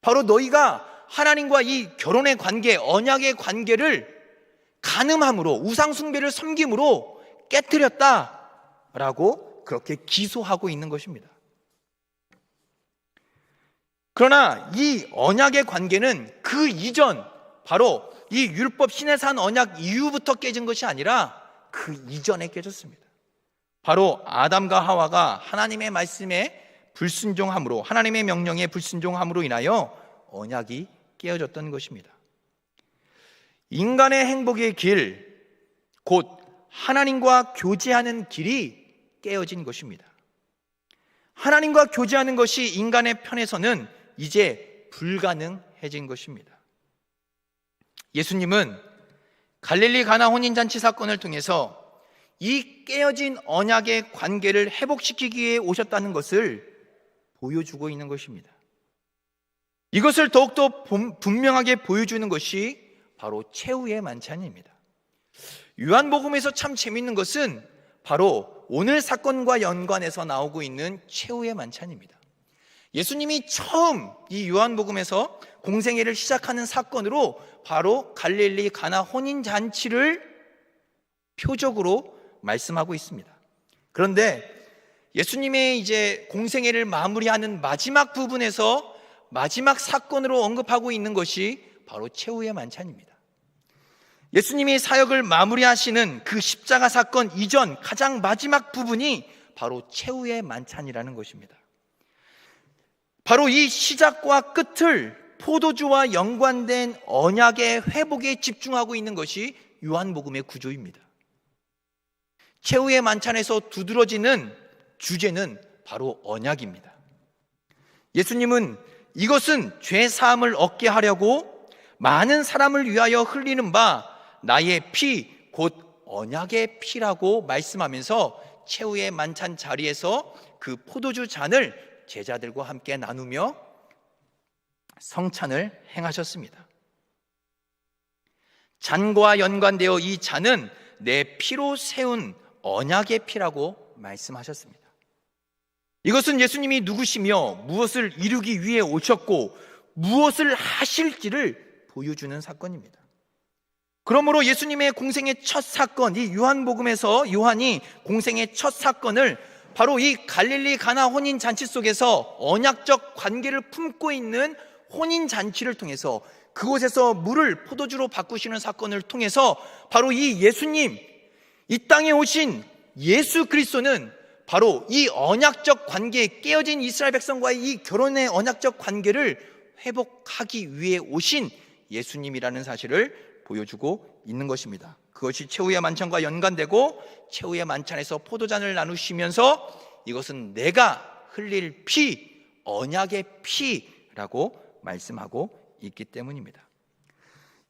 바로 너희가 하나님과 이 결혼의 관계, 언약의 관계를 간음함으로, 우상숭배를 섬김으로 깨뜨렸다라고 그렇게 기소하고 있는 것입니다. 그러나 이 언약의 관계는 그 이전, 바로 이 율법 신의 산 언약 이후부터 깨진 것이 아니라 그 이전에 깨졌습니다. 바로 아담과 하와가 하나님의 말씀에 불순종함으로, 하나님의 명령에 불순종함으로 인하여 언약이 깨어졌던 것입니다. 인간의 행복의 길, 곧 하나님과 교제하는 길이 깨어진 것입니다. 하나님과 교제하는 것이 인간의 편에서는 이제 불가능해진 것입니다. 예수님은 갈릴리 가나 혼인잔치 사건을 통해서 이 깨어진 언약의 관계를 회복시키기 위해 오셨다는 것을 보여주고 있는 것입니다. 이것을 더욱더 분명하게 보여주는 것이 바로 최후의 만찬입니다. 요한복음에서 참 재미있는 것은 바로 오늘 사건과 연관해서 나오고 있는 최후의 만찬입니다. 예수님이 처음 이 요한복음에서 공생애를 시작하는 사건으로 바로 갈릴리 가나 혼인잔치를 표적으로 말씀하고 있습니다. 그런데 예수님의 이제 공생애를 마무리하는 마지막 부분에서 마지막 사건으로 언급하고 있는 것이 바로 최후의 만찬입니다. 예수님이 사역을 마무리하시는 그 십자가 사건 이전 가장 마지막 부분이 바로 최후의 만찬이라는 것입니다. 바로 이 시작과 끝을 포도주와 연관된 언약의 회복에 집중하고 있는 것이 요한복음의 구조입니다. 최후의 만찬에서 두드러지는 주제는 바로 언약입니다. 예수님은 이것은 죄 사함을 얻게 하려고 많은 사람을 위하여 흘리는 바 나의 피 곧 언약의 피라고 말씀하면서 최후의 만찬 자리에서 그 포도주 잔을 제자들과 함께 나누며 성찬을 행하셨습니다. 잔과 연관되어 이 잔은 내 피로 세운 언약의 피라고 말씀하셨습니다. 이것은 예수님이 누구시며 무엇을 이루기 위해 오셨고 무엇을 하실지를 보여주는 사건입니다. 그러므로 예수님의 공생의 첫 사건, 이 요한복음에서 요한이 공생의 첫 사건을 바로 이 갈릴리 가나 혼인잔치 속에서 언약적 관계를 품고 있는 혼인잔치를 통해서 그곳에서 물을 포도주로 바꾸시는 사건을 통해서 바로 이 예수님, 이 땅에 오신 예수 그리스도는 바로 이 언약적 관계, 깨어진 이스라엘 백성과의 이 결혼의 언약적 관계를 회복하기 위해 오신 예수님이라는 사실을 보여주고 있는 것입니다. 그것이 최후의 만찬과 연관되고 최후의 만찬에서 포도잔을 나누시면서 이것은 내가 흘릴 피, 언약의 피라고 말씀하고 있기 때문입니다.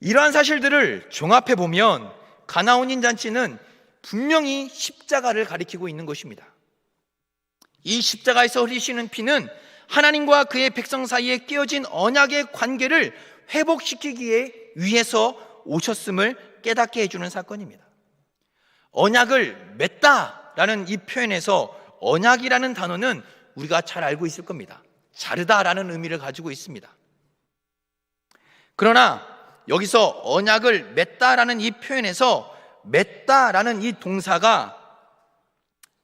이러한 사실들을 종합해 보면 가나 혼인잔치는 분명히 십자가를 가리키고 있는 것입니다. 이 십자가에서 흘리시는 피는 하나님과 그의 백성 사이에 깨어진 언약의 관계를 회복시키기 위해서 오셨음을 깨닫게 해주는 사건입니다. 언약을 맺다라는 이 표현에서 언약이라는 단어는 우리가 잘 알고 있을 겁니다. 자르다라는 의미를 가지고 있습니다. 그러나 여기서 언약을 맺다라는 이 표현에서 맺다라는 이 동사가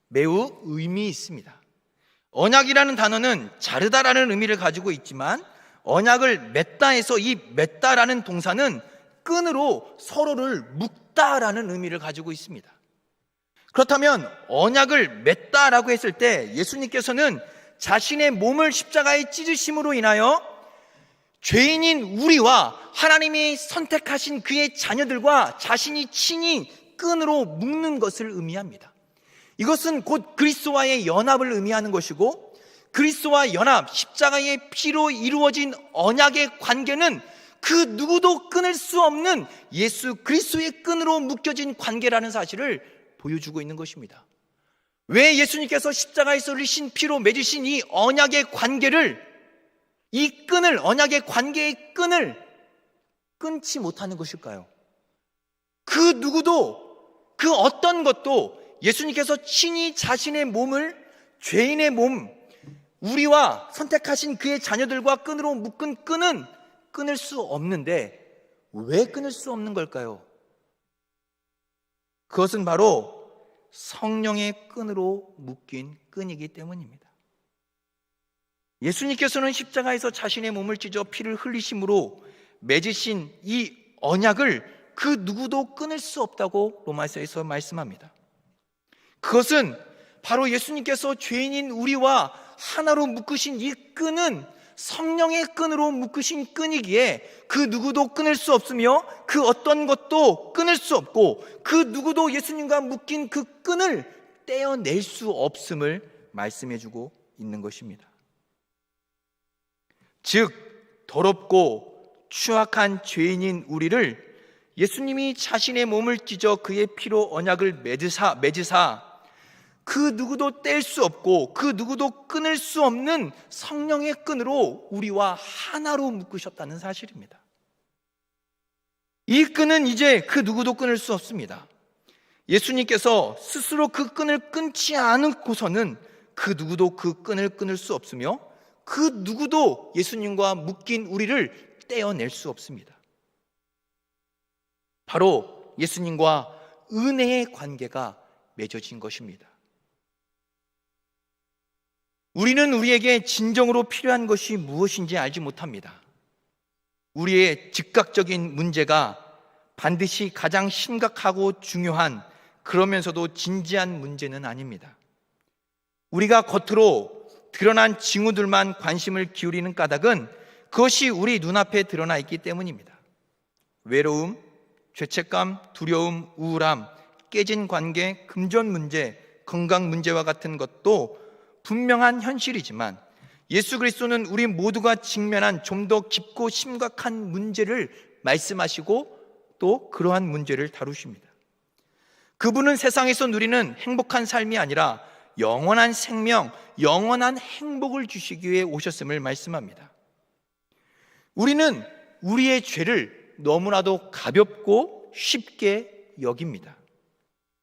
매우 의미 있습니다. 언약이라는 단어는 자르다라는 의미를 가지고 있지만 언약을 맺다에서 이 맺다라는 동사는 끈으로 서로를 묶다라는 의미를 가지고 있습니다. 그렇다면 언약을 맺다라고 했을 때 예수님께서는 자신의 몸을 십자가에 찢으심으로 인하여 죄인인 우리와 하나님이 선택하신 그의 자녀들과 자신이 친히 끈으로 묶는 것을 의미합니다. 이것은 곧 그리스도와의 연합을 의미하는 것이고 그리스도와 연합, 십자가의 피로 이루어진 언약의 관계는 그 누구도 끊을 수 없는 예수 그리스도의 끈으로 묶여진 관계라는 사실을 보여주고 있는 것입니다. 왜 예수님께서 십자가에서 흘리신 피로 맺으신 이 언약의 관계를, 이 끈을, 언약의 관계의 끈을 끊지 못하는 것일까요? 그 누구도, 그 어떤 것도 예수님께서 친히 자신의 몸을, 죄인의 몸, 우리와 선택하신 그의 자녀들과 끈으로 묶은 끈은 끊을 수 없는데 왜 끊을 수 없는 걸까요? 그것은 바로 성령의 끈으로 묶인 끈이기 때문입니다. 예수님께서는 십자가에서 자신의 몸을 찢어 피를 흘리심으로 맺으신 이 언약을 그 누구도 끊을 수 없다고 로마서에서 말씀합니다. 그것은 바로 예수님께서 죄인인 우리와 하나로 묶으신 이 끈은 성령의 끈으로 묶으신 끈이기에 그 누구도 끊을 수 없으며 그 어떤 것도 끊을 수 없고 그 누구도 예수님과 묶인 그 끈을 떼어낼 수 없음을 말씀해주고 있는 것입니다. 즉 더럽고 추악한 죄인인 우리를 예수님이 자신의 몸을 찢어 그의 피로 언약을 맺으사 그 누구도 뗄 수 없고 그 누구도 끊을 수 없는 성령의 끈으로 우리와 하나로 묶으셨다는 사실입니다. 이 끈은 이제 그 누구도 끊을 수 없습니다. 예수님께서 스스로 그 끈을 끊지 않고서는 그 누구도 그 끈을 끊을 수 없으며 그 누구도 예수님과 묶인 우리를 떼어낼 수 없습니다. 바로 예수님과 은혜의 관계가 맺어진 것입니다. 우리는 우리에게 진정으로 필요한 것이 무엇인지 알지 못합니다. 우리의 즉각적인 문제가 반드시 가장 심각하고 중요한, 그러면서도 진지한 문제는 아닙니다. 우리가 겉으로 드러난 징후들만 관심을 기울이는 까닭은 그것이 우리 눈앞에 드러나 있기 때문입니다. 외로움, 죄책감, 두려움, 우울함, 깨진 관계, 금전 문제, 건강 문제와 같은 것도 분명한 현실이지만 예수 그리스도는 우리 모두가 직면한 좀 더 깊고 심각한 문제를 말씀하시고 또 그러한 문제를 다루십니다. 그분은 세상에서 누리는 행복한 삶이 아니라 영원한 생명, 영원한 행복을 주시기 위해 오셨음을 말씀합니다. 우리는 우리의 죄를 너무나도 가볍고 쉽게 여깁니다.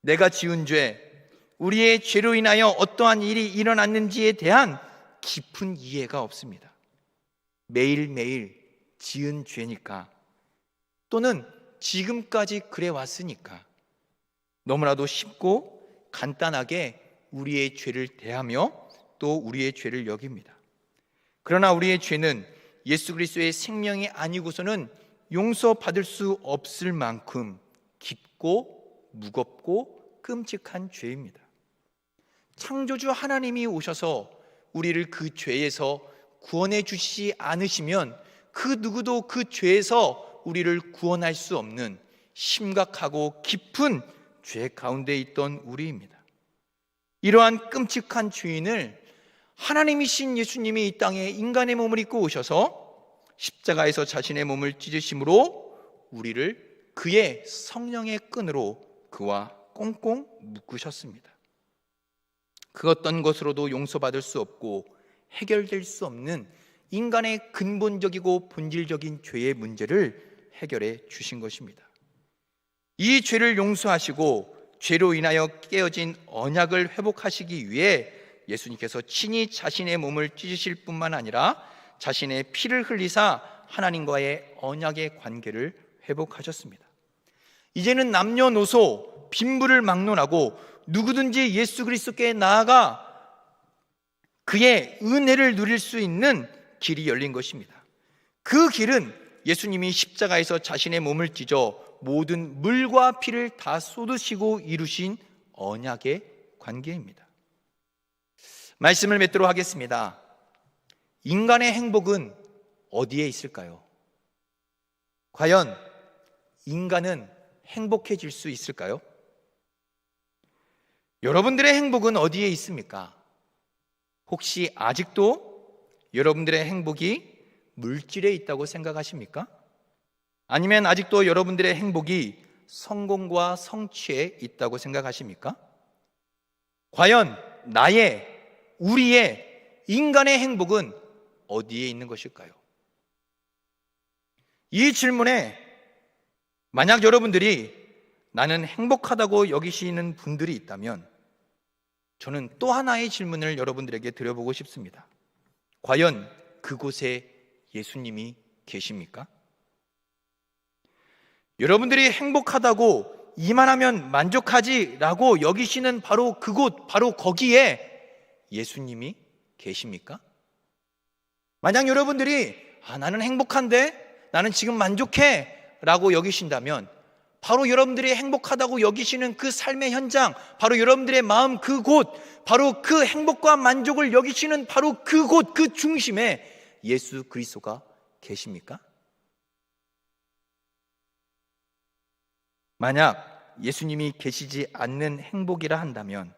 내가 지은 죄, 우리의 죄로 인하여 어떠한 일이 일어났는지에 대한 깊은 이해가 없습니다. 매일매일 지은 죄니까, 또는 지금까지 그래 왔으니까 너무나도 쉽고 간단하게 우리의 죄를 대하며 또 우리의 죄를 여깁니다. 그러나 우리의 죄는 예수 그리스도의 생명이 아니고서는 용서받을 수 없을 만큼 깊고 무겁고 끔찍한 죄입니다. 창조주 하나님이 오셔서 우리를 그 죄에서 구원해 주시지 않으시면 그 누구도 그 죄에서 우리를 구원할 수 없는 심각하고 깊은 죄 가운데 있던 우리입니다. 이러한 끔찍한 죄인을 하나님이신 예수님이 이 땅에 인간의 몸을 입고 오셔서 십자가에서 자신의 몸을 찢으심으로 우리를 그의 성령의 끈으로 그와 꽁꽁 묶으셨습니다. 그 어떤 것으로도 용서받을 수 없고 해결될 수 없는 인간의 근본적이고 본질적인 죄의 문제를 해결해 주신 것입니다. 이 죄를 용서하시고 죄로 인하여 깨어진 언약을 회복하시기 위해 예수님께서 친히 자신의 몸을 찢으실 뿐만 아니라 자신의 피를 흘리사 하나님과의 언약의 관계를 회복하셨습니다. 이제는 남녀노소 빈부를 막론하고 누구든지 예수 그리스도께 나아가 그의 은혜를 누릴 수 있는 길이 열린 것입니다. 그 길은 예수님이 십자가에서 자신의 몸을 찢어 모든 물과 피를 다 쏟으시고 이루신 언약의 관계입니다. 말씀을 맺도록 하겠습니다. 인간의 행복은 어디에 있을까요? 과연 인간은 행복해질 수 있을까요? 여러분들의 행복은 어디에 있습니까? 혹시 아직도 여러분들의 행복이 물질에 있다고 생각하십니까? 아니면 아직도 여러분들의 행복이 성공과 성취에 있다고 생각하십니까? 과연 우리의 인간의 행복은 어디에 있는 것일까요? 이 질문에 만약 여러분들이 나는 행복하다고 여기시는 분들이 있다면 저는 또 하나의 질문을 여러분들에게 드려보고 싶습니다. 과연 그곳에 예수님이 계십니까? 여러분들이 행복하다고 이만하면 만족하지라고 여기시는 바로 그곳, 바로 거기에 예수님이 계십니까? 만약 여러분들이 나는 행복한데, 나는 지금 만족해 라고 여기신다면 바로 여러분들이 행복하다고 여기시는 그 삶의 현장, 바로 여러분들의 마음 그곳, 바로 그 행복과 만족을 여기시는 바로 그곳, 그 중심에 예수 그리스도가 계십니까? 만약 예수님이 계시지 않는 행복이라 한다면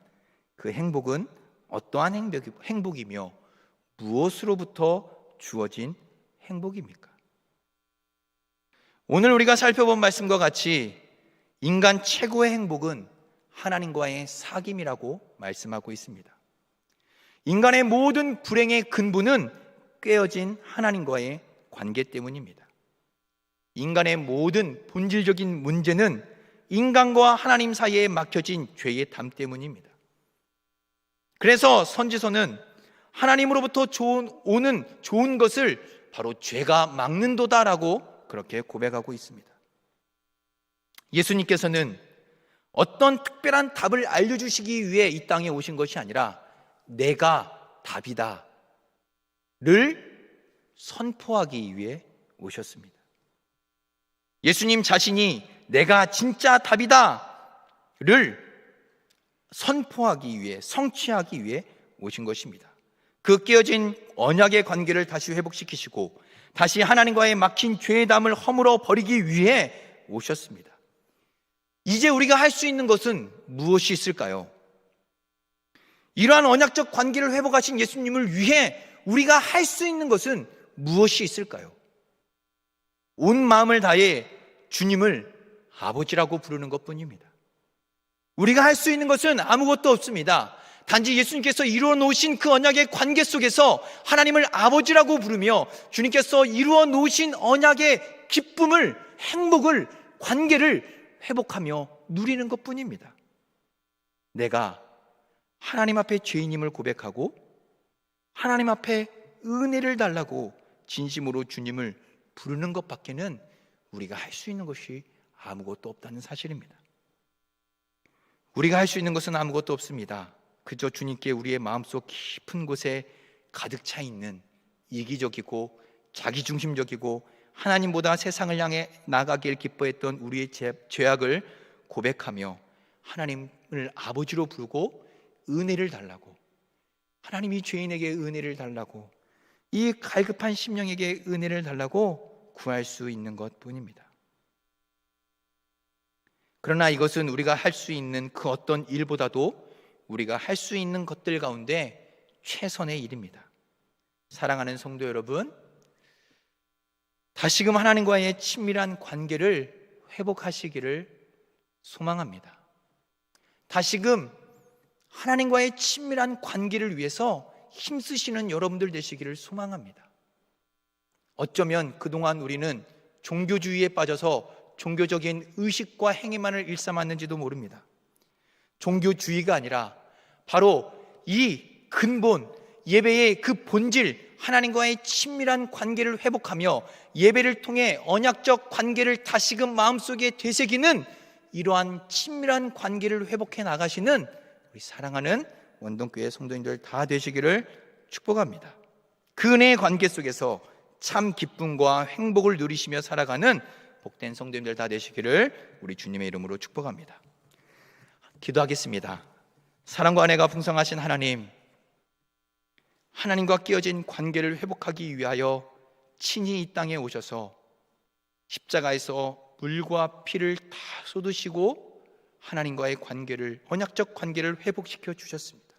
그 행복은 어떠한 행복이며 무엇으로부터 주어진 행복입니까? 오늘 우리가 살펴본 말씀과 같이 인간 최고의 행복은 하나님과의 사귐이라고 말씀하고 있습니다. 인간의 모든 불행의 근본은 깨어진 하나님과의 관계 때문입니다. 인간의 모든 본질적인 문제는 인간과 하나님 사이에 막혀진 죄의 담 때문입니다. 그래서 선지서는 하나님으로부터 오는 좋은 것을 바로 죄가 막는도다라고 그렇게 고백하고 있습니다. 예수님께서는 어떤 특별한 답을 알려주시기 위해 이 땅에 오신 것이 아니라 내가 답이다 를 선포하기 위해 오셨습니다. 예수님 자신이 내가 진짜 답이다를 선포하기 위해, 성취하기 위해 오신 것입니다. 그 깨어진 언약의 관계를 다시 회복시키시고 다시 하나님과의 막힌 죄의 담을 허물어 버리기 위해 오셨습니다. 이제 우리가 할 수 있는 것은 무엇이 있을까요? 이러한 언약적 관계를 회복하신 예수님을 위해 우리가 할 수 있는 것은 무엇이 있을까요? 온 마음을 다해 주님을 아버지라고 부르는 것뿐입니다. 우리가 할 수 있는 것은 아무것도 없습니다. 단지 예수님께서 이루어 놓으신 그 언약의 관계 속에서 하나님을 아버지라고 부르며 주님께서 이루어 놓으신 언약의 기쁨을, 행복을, 관계를 회복하며 누리는 것뿐입니다. 내가 하나님 앞에 죄인임을 고백하고 하나님 앞에 은혜를 달라고 진심으로 주님을 부르는 것밖에는 우리가 할 수 있는 것이 아무것도 없다는 사실입니다. 우리가 할 수 있는 것은 아무것도 없습니다. 그저 주님께 우리의 마음속 깊은 곳에 가득 차 있는 이기적이고 자기중심적이고 하나님보다 세상을 향해 나가길 기뻐했던 우리의 죄악을 고백하며 하나님을 아버지로 부르고 은혜를 달라고, 하나님이 죄인에게 은혜를 달라고, 이 갈급한 심령에게 은혜를 달라고 구할 수 있는 것뿐입니다. 그러나 이것은 우리가 할 수 있는 그 어떤 일보다도 우리가 할 수 있는 것들 가운데 최선의 일입니다. 사랑하는 성도 여러분, 다시금 하나님과의 친밀한 관계를 회복하시기를 소망합니다. 다시금 하나님과의 친밀한 관계를 위해서 힘쓰시는 여러분들 되시기를 소망합니다. 어쩌면 그동안 우리는 종교주의에 빠져서 종교적인 의식과 행위만을 일삼았는지도 모릅니다. 종교주의가 아니라 바로 이 근본, 예배의 그 본질, 하나님과의 친밀한 관계를 회복하며 예배를 통해 언약적 관계를 다시금 마음속에 되새기는 이러한 친밀한 관계를 회복해 나가시는 우리 사랑하는 원동교회 성도님들 다 되시기를 축복합니다. 그 은혜의 관계 속에서 참 기쁨과 행복을 누리시며 살아가는 복된 성도님들 다 되시기를 우리 주님의 이름으로 축복합니다. 기도하겠습니다. 사랑과 은혜가 풍성하신 하나님, 하나님과 끼어진 관계를 회복하기 위하여 친히 이 땅에 오셔서 십자가에서 물과 피를 다 쏟으시고 하나님과의 관계를, 언약적 관계를 회복시켜 주셨습니다.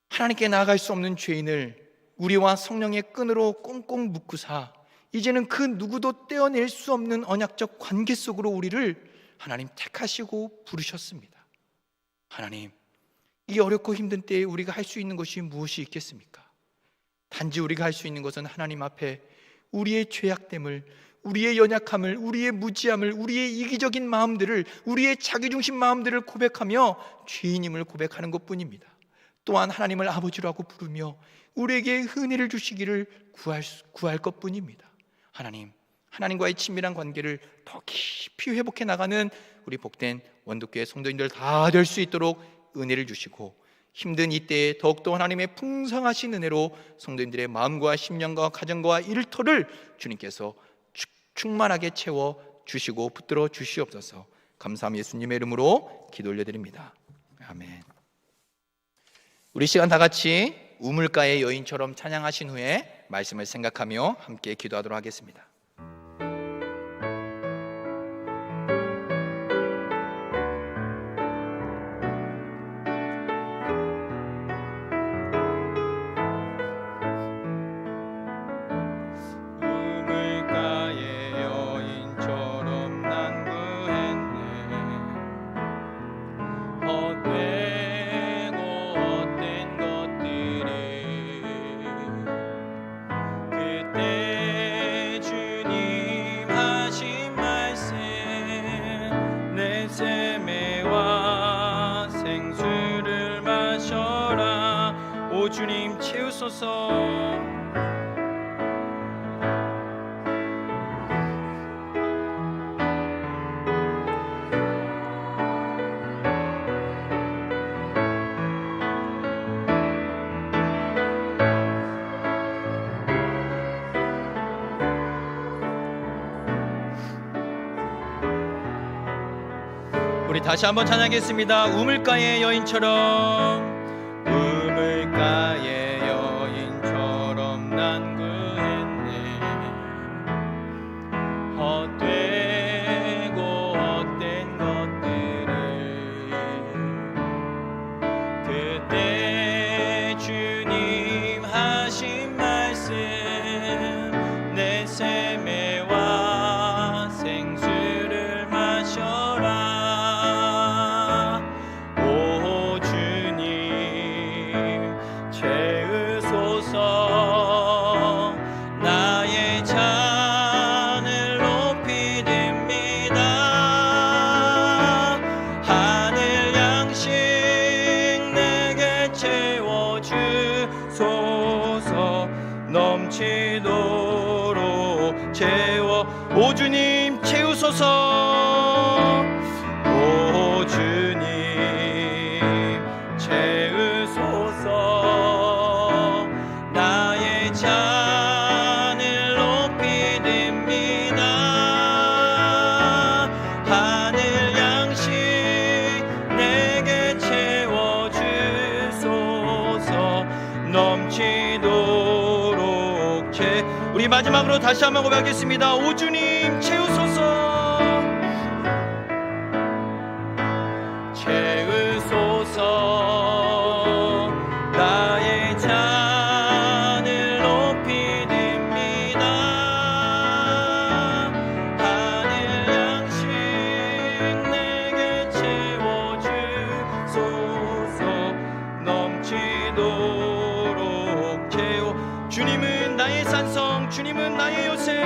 하나님께 나아갈 수 없는 죄인을 우리와 성령의 끈으로 꽁꽁 묶으사 이제는 그 누구도 떼어낼 수 없는 언약적 관계 속으로 우리를 하나님 택하시고 부르셨습니다. 하나님, 이 어렵고 힘든 때에 우리가 할 수 있는 것이 무엇이 있겠습니까? 단지 우리가 할 수 있는 것은 하나님 앞에 우리의 죄악됨을, 우리의 연약함을, 우리의 무지함을, 우리의 이기적인 마음들을, 우리의 자기중심 마음들을 고백하며 죄인임을 고백하는 것뿐입니다. 또한 하나님을 아버지라고 부르며 우리에게 은혜를 주시기를 구할 것뿐입니다. 하나님과의 친밀한 관계를 더 깊이 회복해 나가는 우리 복된 원독교회 성도님들 다 될 수 있도록 은혜를 주시고 힘든 이때에 더욱더 하나님의 풍성하신 은혜로 성도님들의 마음과 심령과 가정과 일터를 주님께서 충만하게 채워 주시고 붙들어 주시옵소서. 감사함 예수님의 이름으로 기도 올려드립니다. 아멘. 우리 시간 다 같이 우물가의 여인처럼 찬양하신 후에 말씀을 생각하며 함께 기도하도록 하겠습니다. 주옵소서. 우리 다시 한번 찬양하겠습니다. 우물가의 여인처럼, 우물가의 여인처럼 난 구했네. 헛되고 헛된 것들을 그때 주님 하신 말씀, 내 샘매와 생수를 마셔라. 오 주님 채우소서. 나의 잔을 높이 듭니다. 하늘 양식 내게 채워주소서. 넘치도록 채워. 오 주님 채우소서. 오 주님 채우소서. 나의 잔을 높이 듭니다. 하늘 양식 내게 채워주소서. 넘치도록 우리 마지막으로 다시 한번 고백하겠습니다. 오 주님 채우소서. 채우소서. 나의 잔을 높이 듭니다. 하늘 양식 내게 채워주소서. 넘치도록 채워. 주님은 나의 산성, 주님은 나의 요새.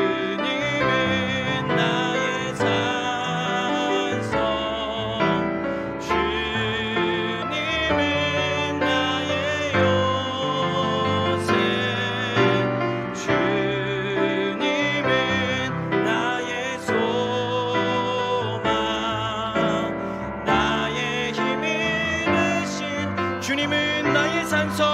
주님은 나의 산성, 주님은 나의 요새. 주님은 나의 소망, 나의 힘이 되신. 주님은 나의 산성,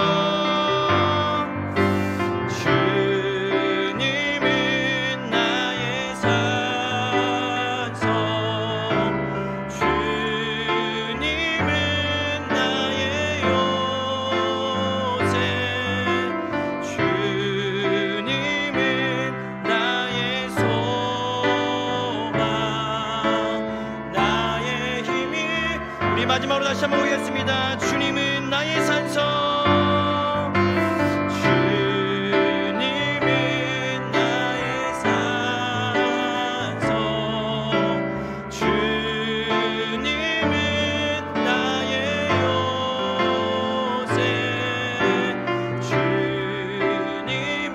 주님은 나의 산성, 주님은 나의 요새. 주님은 나의 소망, 나의 힘이. 우리 마지막으로 다시 한번 보겠습니다. 주님은 나의 산성, 주님은 나의 산성, 주님은 나의 요새. 주님은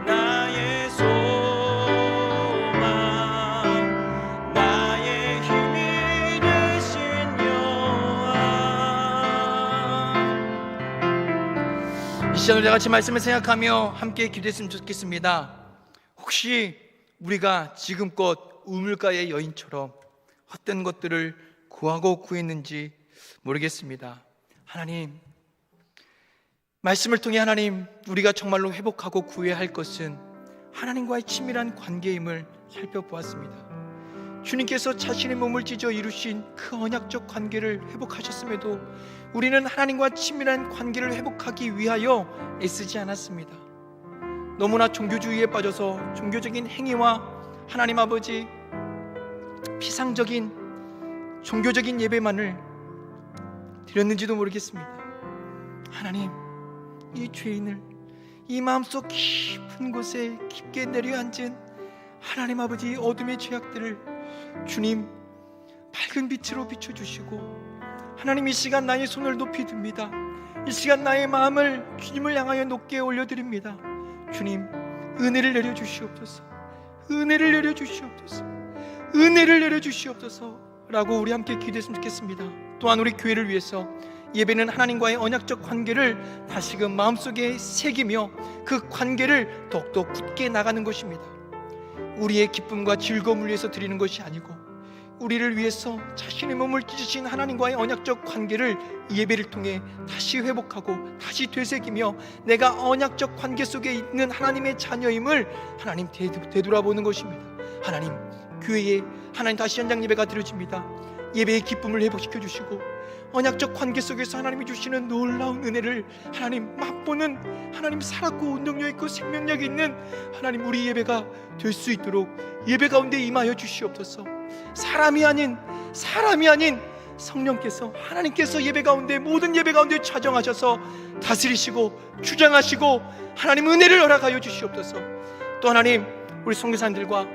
나의 소망, 나의 힘이 되신 여호와. 이 시간 우리 같이 말씀을 생각하며 함께 기도했으면 좋겠습니다. 혹시 우리가 지금껏 우물가의 여인처럼 헛된 것들을 구하고 구했는지 모르겠습니다. 하나님, 말씀을 통해 하나님, 우리가 정말로 회복하고 구해야 할 것은 하나님과의 친밀한 관계임을 살펴보았습니다. 주님께서 자신의 몸을 찢어 이루신 그 언약적 관계를 회복하셨음에도 우리는 하나님과 친밀한 관계를 회복하기 위하여 애쓰지 않았습니다. 너무나 종교주의에 빠져서 종교적인 행위와 하나님 아버지 피상적인 종교적인 예배만을 드렸는지도 모르겠습니다. 하나님, 이 죄인을 이 마음속 깊은 곳에 깊게 내려앉은 하나님 아버지 어둠의 죄악들을 주님 밝은 빛으로 비춰주시고, 하나님 이 시간 나의 손을 높이 듭니다. 이 시간 나의 마음을 주님을 향하여 높게 올려드립니다. 주님, 은혜를 내려주시옵소서, 은혜를 내려주시옵소서, 은혜를 내려주시옵소서 라고 우리 함께 기도했으면 좋겠습니다. 또한 우리 교회를 위해서 예배는 하나님과의 언약적 관계를 다시금 마음속에 새기며 그 관계를 더욱더 굳게 나가는 것입니다. 우리의 기쁨과 즐거움을 위해서 드리는 것이 아니고 우리를 위해서 자신의 몸을 찢으신 하나님과의 언약적 관계를 예배를 통해 다시 회복하고 다시 되새기며 내가 언약적 관계 속에 있는 하나님의 자녀임을 하나님 되돌아보는 것입니다. 하나님, 교회에 하나님 다시 현장 예배가 드려집니다. 예배의 기쁨을 회복시켜 주시고 언약적 관계 속에서 하나님이 주시는 놀라운 은혜를 하나님 맛보는, 하나님 살았고 운동력 있고 생명력 있는 하나님 우리 예배가 될 수 있도록 예배 가운데 임하여 주시옵소서. 사람이 아닌 성령께서, 하나님께서 예배 가운데, 모든 예배 가운데 좌정하셔서 다스리시고 주장하시고 하나님 은혜를 허락하여 주시옵소서. 또 하나님, 우리 선교사님들과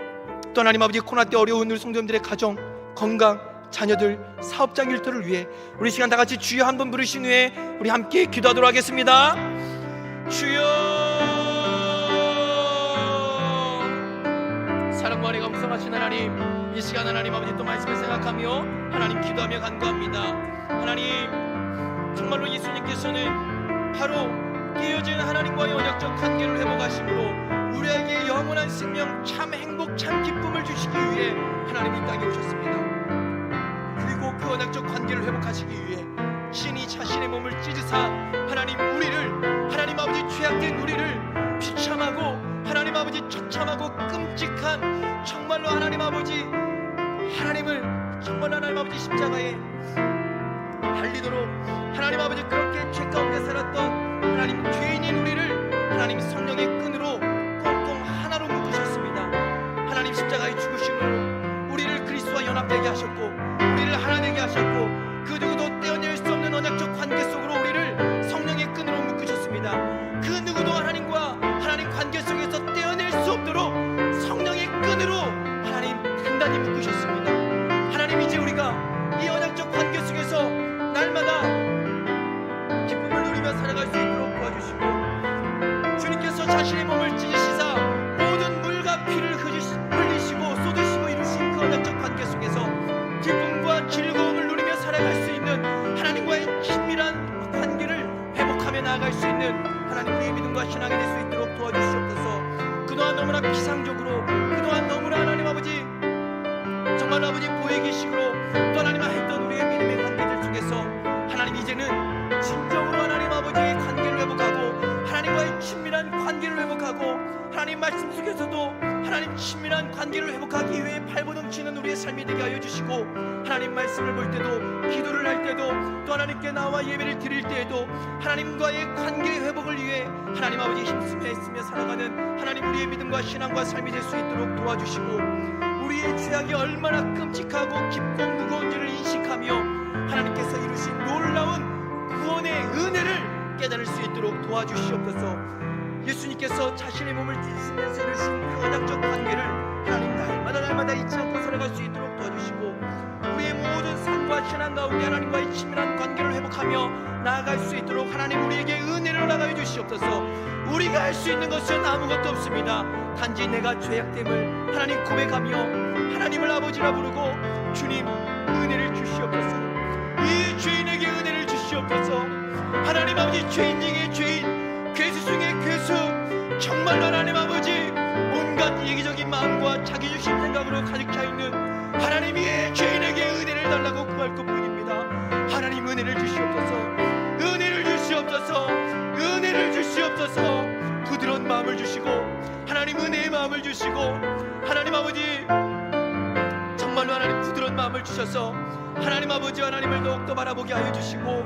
또 하나님 아버지 코로나 때 어려운 우리 성도님들의 가정, 건강, 자녀들, 사업장 일터를 위해 우리 시간 다 같이 주여 한번 부르신 후에 우리 함께 기도하도록 하겠습니다. 주여, 사랑과 은혜가 풍성하신 하나님, 이 시간 하나님 아버지 또 말씀을 생각하며 하나님 기도하며 간구합니다. 하나님, 정말로 예수님께서는 바로 깨어진 하나님과의 언약적 관계를 회복하심으로 우리에게 영원한 생명, 참 행복, 참 기쁨을 주시기 위해 하나님 이 땅에 오셨습니다. 그리고 그 언약적 관계를 회복하시기 위해 신이 자신의 몸을 찢으사 하나님 우리를, 하나님 아버지 죄악된 우리를 비참하고 하나님 아버지 처참하고 끔찍한, 정말로 하나님 아버지, 하나님을 정말 하나님 아버지 십자가에 달리도록 하나님 아버지 그렇게 죄 가운데 살았던 하나님 죄인인 우리를 하나님 성령의 끈으로 꽁꽁 하나로 묶으셨습니다. 하나님 십자가에 죽으심으로 우리를 그리스도와 연합되게 하셨고 우리를 하나 되게 하셨고 그 누구도 떼어낼 수 없는 언약적 관계 속으로 우리를 성령의 끈으로 묶으셨습니다. 그 누구도 하나님과 하나님 관계 속에서 떼어낼 수 없도록 성령의 끈으로 하나님 단단히 묶으셨습니다. 하나님, 이제 우리가 이 언약적 관계 속에서 날마다 기쁨을 누리며 살아갈 수 있도록 도와주시고, 주님께서 자신의 몸을 찢으시사 모든 물과 피를 흘리시고 쏟으시고 이루신 그 언약적 관계 속에서 기쁨과 즐거움을 누리며 살아갈 수 있는 하나님과의 친밀한 관계를 회복하며 나아갈 수 있는 하나님 우리의 믿음과 신앙이 될 수 있도록 도와주시옵소서. 그동안 너무나 비상적으로, 그동안 너무나 하나님 아버지 정말 아버지 보이기식으로 또 하나님과 했던 우리의 믿음의 관계들 속에서 하나님 이제는 진정으로 하나님 아버지의 관계를 회복하고 하나님과의 친밀한 관계를 회복하고 하나님 말씀 속에서도 하나님 친밀한 관계를 회복하기 위해 발버둥치는 우리의 삶이 되게 하여 주시고, 하나님 말씀을 볼 때도, 기도를 할 때도, 또 하나님께 나와 예배를 드릴 때에도 하나님과의 관계의 회복을 위해 하나님 아버지 힘쓰며 살아가는 하나님 우리의 믿음과 신앙과 삶이 될 수 있도록 도와주시고, 우리의 죄악이 얼마나 끔찍하고 깊고 무거운지를 인식하며 하나님께서 이루신 놀라운 구원의 은혜를 깨달을 수 있도록 도와주시옵소서. 예수님께서 자신의 몸을 찢으시면서 이루신 그 언약적 관계를 하나님 날마다 잊지 않고 살아갈 수 있도록 도와주시고, 우리의 모든 삶과 신앙 가운데 하나님과의 친밀한 관계를 회복하며 나아갈 수 있도록 하나님 우리에게 은혜를 허락하여 주시옵소서. 우리가 할 수 있는 것은 아무것도 없습니다. 단지 내가 죄악됨을 하나님 고백하며 하나님을 아버지라 부르고 주님 은혜를 주시옵소서. 이 죄인에게 은혜를 주시옵소서. 하나님 아버지 죄인 중에 죄인, 괴수 중에 괴수, 정말로 하나님 아버지 온갖 이기적인 마음과 자기 중심 생각으로 가득 차 있는 하나님의 죄인에게 은혜를 달라고 구할 것뿐입니다. 하나님 은혜를 주시옵소서. 은혜를 주시옵소서. 은혜를 주시옵소서. 부드러운 마음을 주시고 하나님 은혜의 마음을 주시고 하나님 아버지 정말로 하나님 부드러운 마음을 주셔서 하나님 아버지 하나님을 더욱더 바라보게 하여 주시고,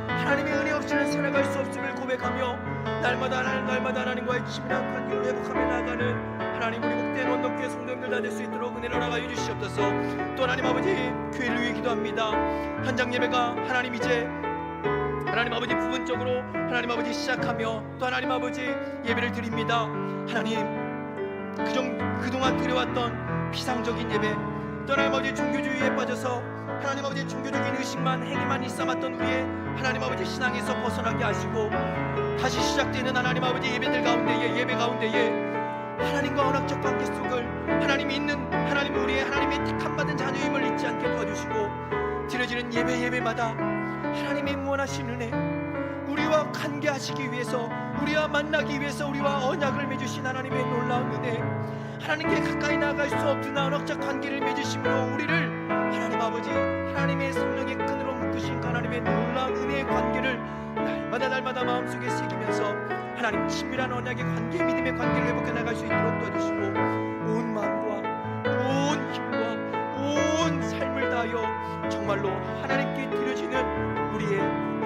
하나님의 은혜 없이는 살아갈 수 없음을 고백하며 날마다 하나님과의 친밀한 관계를 회복하며 나아가는 하나님 우리 복된 원덕교회 성도님들 다 될 수 있도록 은혜를 허락하여 주시옵소서. 또 하나님 아버지 교회를 위해 기도합니다. 현장 예배가 하나님 이제 하나님 아버지 부분적으로 하나님 아버지 시작하며 또 하나님 아버지 예배를 드립니다. 하나님 그동안 드려왔던 비상적인 예배, 또 하나님 아버지 종교주의에 빠져서 하나님 아버지 종교적인 의식만 행위만 일삼았던 우리의 하나님 아버지 신앙에서 벗어나게 하시고 다시 시작되는 하나님 아버지 예배들 가운데에, 예배 가운데에 하나님과 언약적 관계 속을 하나님이 있는 하나님 우리의 하나님의 택함받은 자녀임을 잊지 않게 도와주시고, 드려지는 예배마다 하나님의 무한하신 은혜, 우리와 관계하시기 위해서, 우리와 만나기 위해서 우리와 언약을 맺으신 하나님의 놀라운 은혜, 하나님께 가까이 나아갈 수 없는 언약적 관계를 맺으심으로 우리를 하나님 아버지 하나님의 성령의 끈으로 묶으신 하나님의 놀라운 은혜의 관계를 날마다 마음속에 새기면서 하나님 친밀한 언약의 관계, 믿음의 관계를 회복해 나갈 수 있도록 도와주시고, 온 마음과 온 힘과 온 삶을 다하여 정말로 하나님께 드려지는 우리의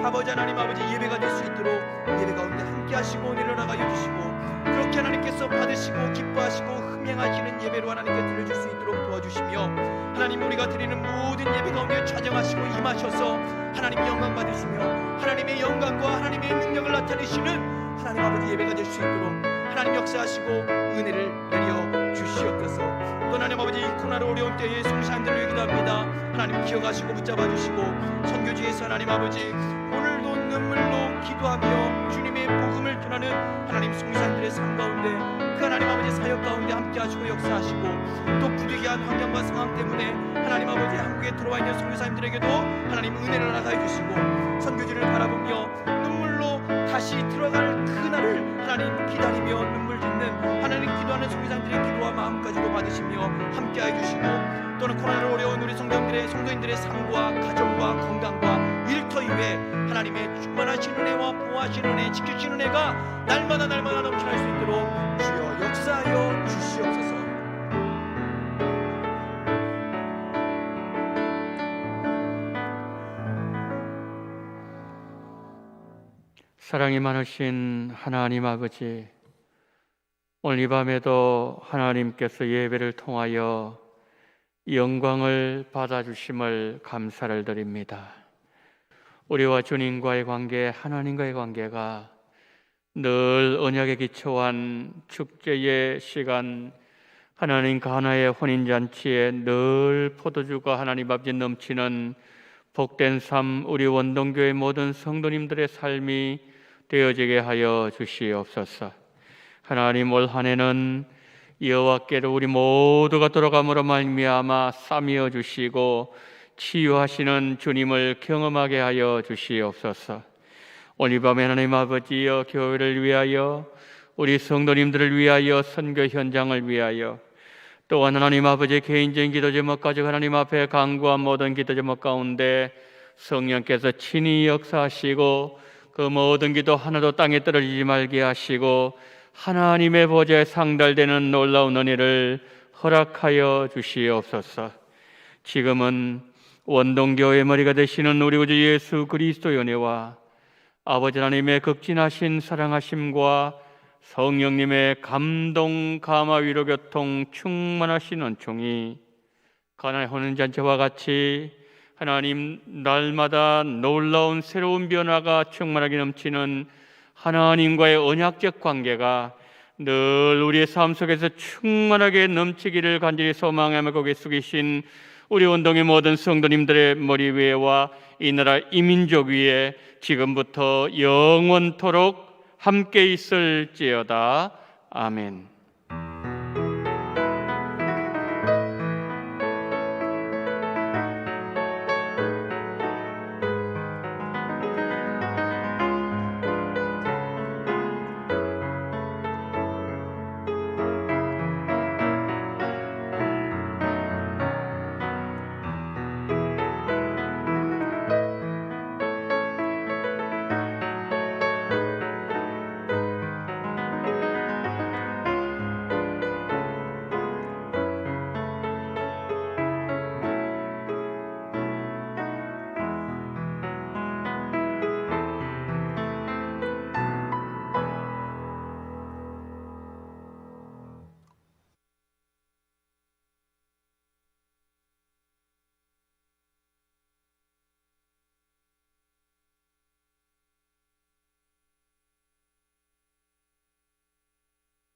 아버지 하나님 아버지 예배가 될 수 있도록 예배 가운데 함께 하시고 은혜를 나가여 주시고, 그렇게 하나님께서 받으시고 기뻐하시고 흥행하시는 예배로 하나님께 드려줄 수 있도록 도와주시며, 하나님 우리가 드리는 모든 예배 가운데 좌정하시고 임하셔서 하나님 영광 받으시며 하나님의 영광과 하나님의 능력을 나타내시는 하나님 아버지 예배가 될 수 있도록 하나님 역사하시고 은혜를 내려 주시옵소서. 또 하나님 아버지 이 코로나로 어려운 때에 송사님들을 기도합니다. 하나님 기억하시고 붙잡아 주시고, 선교지에서 하나님 아버지 오늘도 눈물로 기도하며 주님의 복음을 전하는 하나님 송사님들의 삶 가운데, 그 하나님 아버지 사역 가운데 함께 하시고 역사하시고, 또 부득이한 환경과 상황 때문에 하나님 아버지 한국에 들어와 있는 선교사님들에게도 하나님 은혜를 나가해 주시고, 선교지를 바라보며 눈물로 다시 들어갈 그날을 하나님 기다리며 눈물 짓는 하나님 기도하는 선교사님들의 기도와 마음까지도 받으시며 함께해 주시고, 또는 코로나로 어려운 우리 성도인들의 삶과 가정과 건강과 일터 이외에 하나님의 충만하신 은혜와 보호하신 은혜, 지키신 은혜가 날마다 넘쳐날 수 있도록 주여 역사하여 주시옵소서. 사랑이 많으신 하나님 아버지, 오늘 이 밤에도 하나님께서 예배를 통하여 영광을 받아주심을 감사를 드립니다. 우리와 주님과의 관계, 하나님과의 관계가 늘 언약에 기초한 축제의 시간, 하나님 가나의 혼인잔치에 늘 포도주가 하나님 아버지 넘치는 복된 삶, 우리 원동교의 모든 성도님들의 삶이 되어지게 하여 주시옵소서. 하나님, 올 한 해는 여호와께로 우리 모두가 돌아감으로 말미암아 싸매어 주시고 치유하시는 주님을 경험하게 하여 주시옵소서. 오늘 밤에 하나님 아버지여, 교회를 위하여, 우리 성도님들을 위하여, 선교 현장을 위하여, 또한 하나님 아버지 개인적인 기도 제목 가지고 하나님 앞에 간구한 모든 기도 제목 가운데 성령께서 친히 역사하시고, 그 모든 기도 하나도 땅에 떨어지지 말게 하시고 하나님의 보좌에 상달되는 놀라운 은혜를 허락하여 주시옵소서. 지금은 원동교의 머리가 되시는 우리 구주 예수 그리스도의 은혜와 아버지 하나님의 극진하신 사랑하심과 성령님의 감동, 감화, 위로, 교통, 충만하신 은총이 가나의 혼인잔치와 같이 하나님 날마다 놀라운 새로운 변화가 충만하게 넘치는 하나님과의 언약적 관계가 늘 우리의 삶 속에서 충만하게 넘치기를 간절히 소망하며 고개 숙이신 우리 원동의 모든 성도님들의 머리 위에와 이 나라 이민족 위에 지금부터 영원토록 함께 있을지어다. 아멘.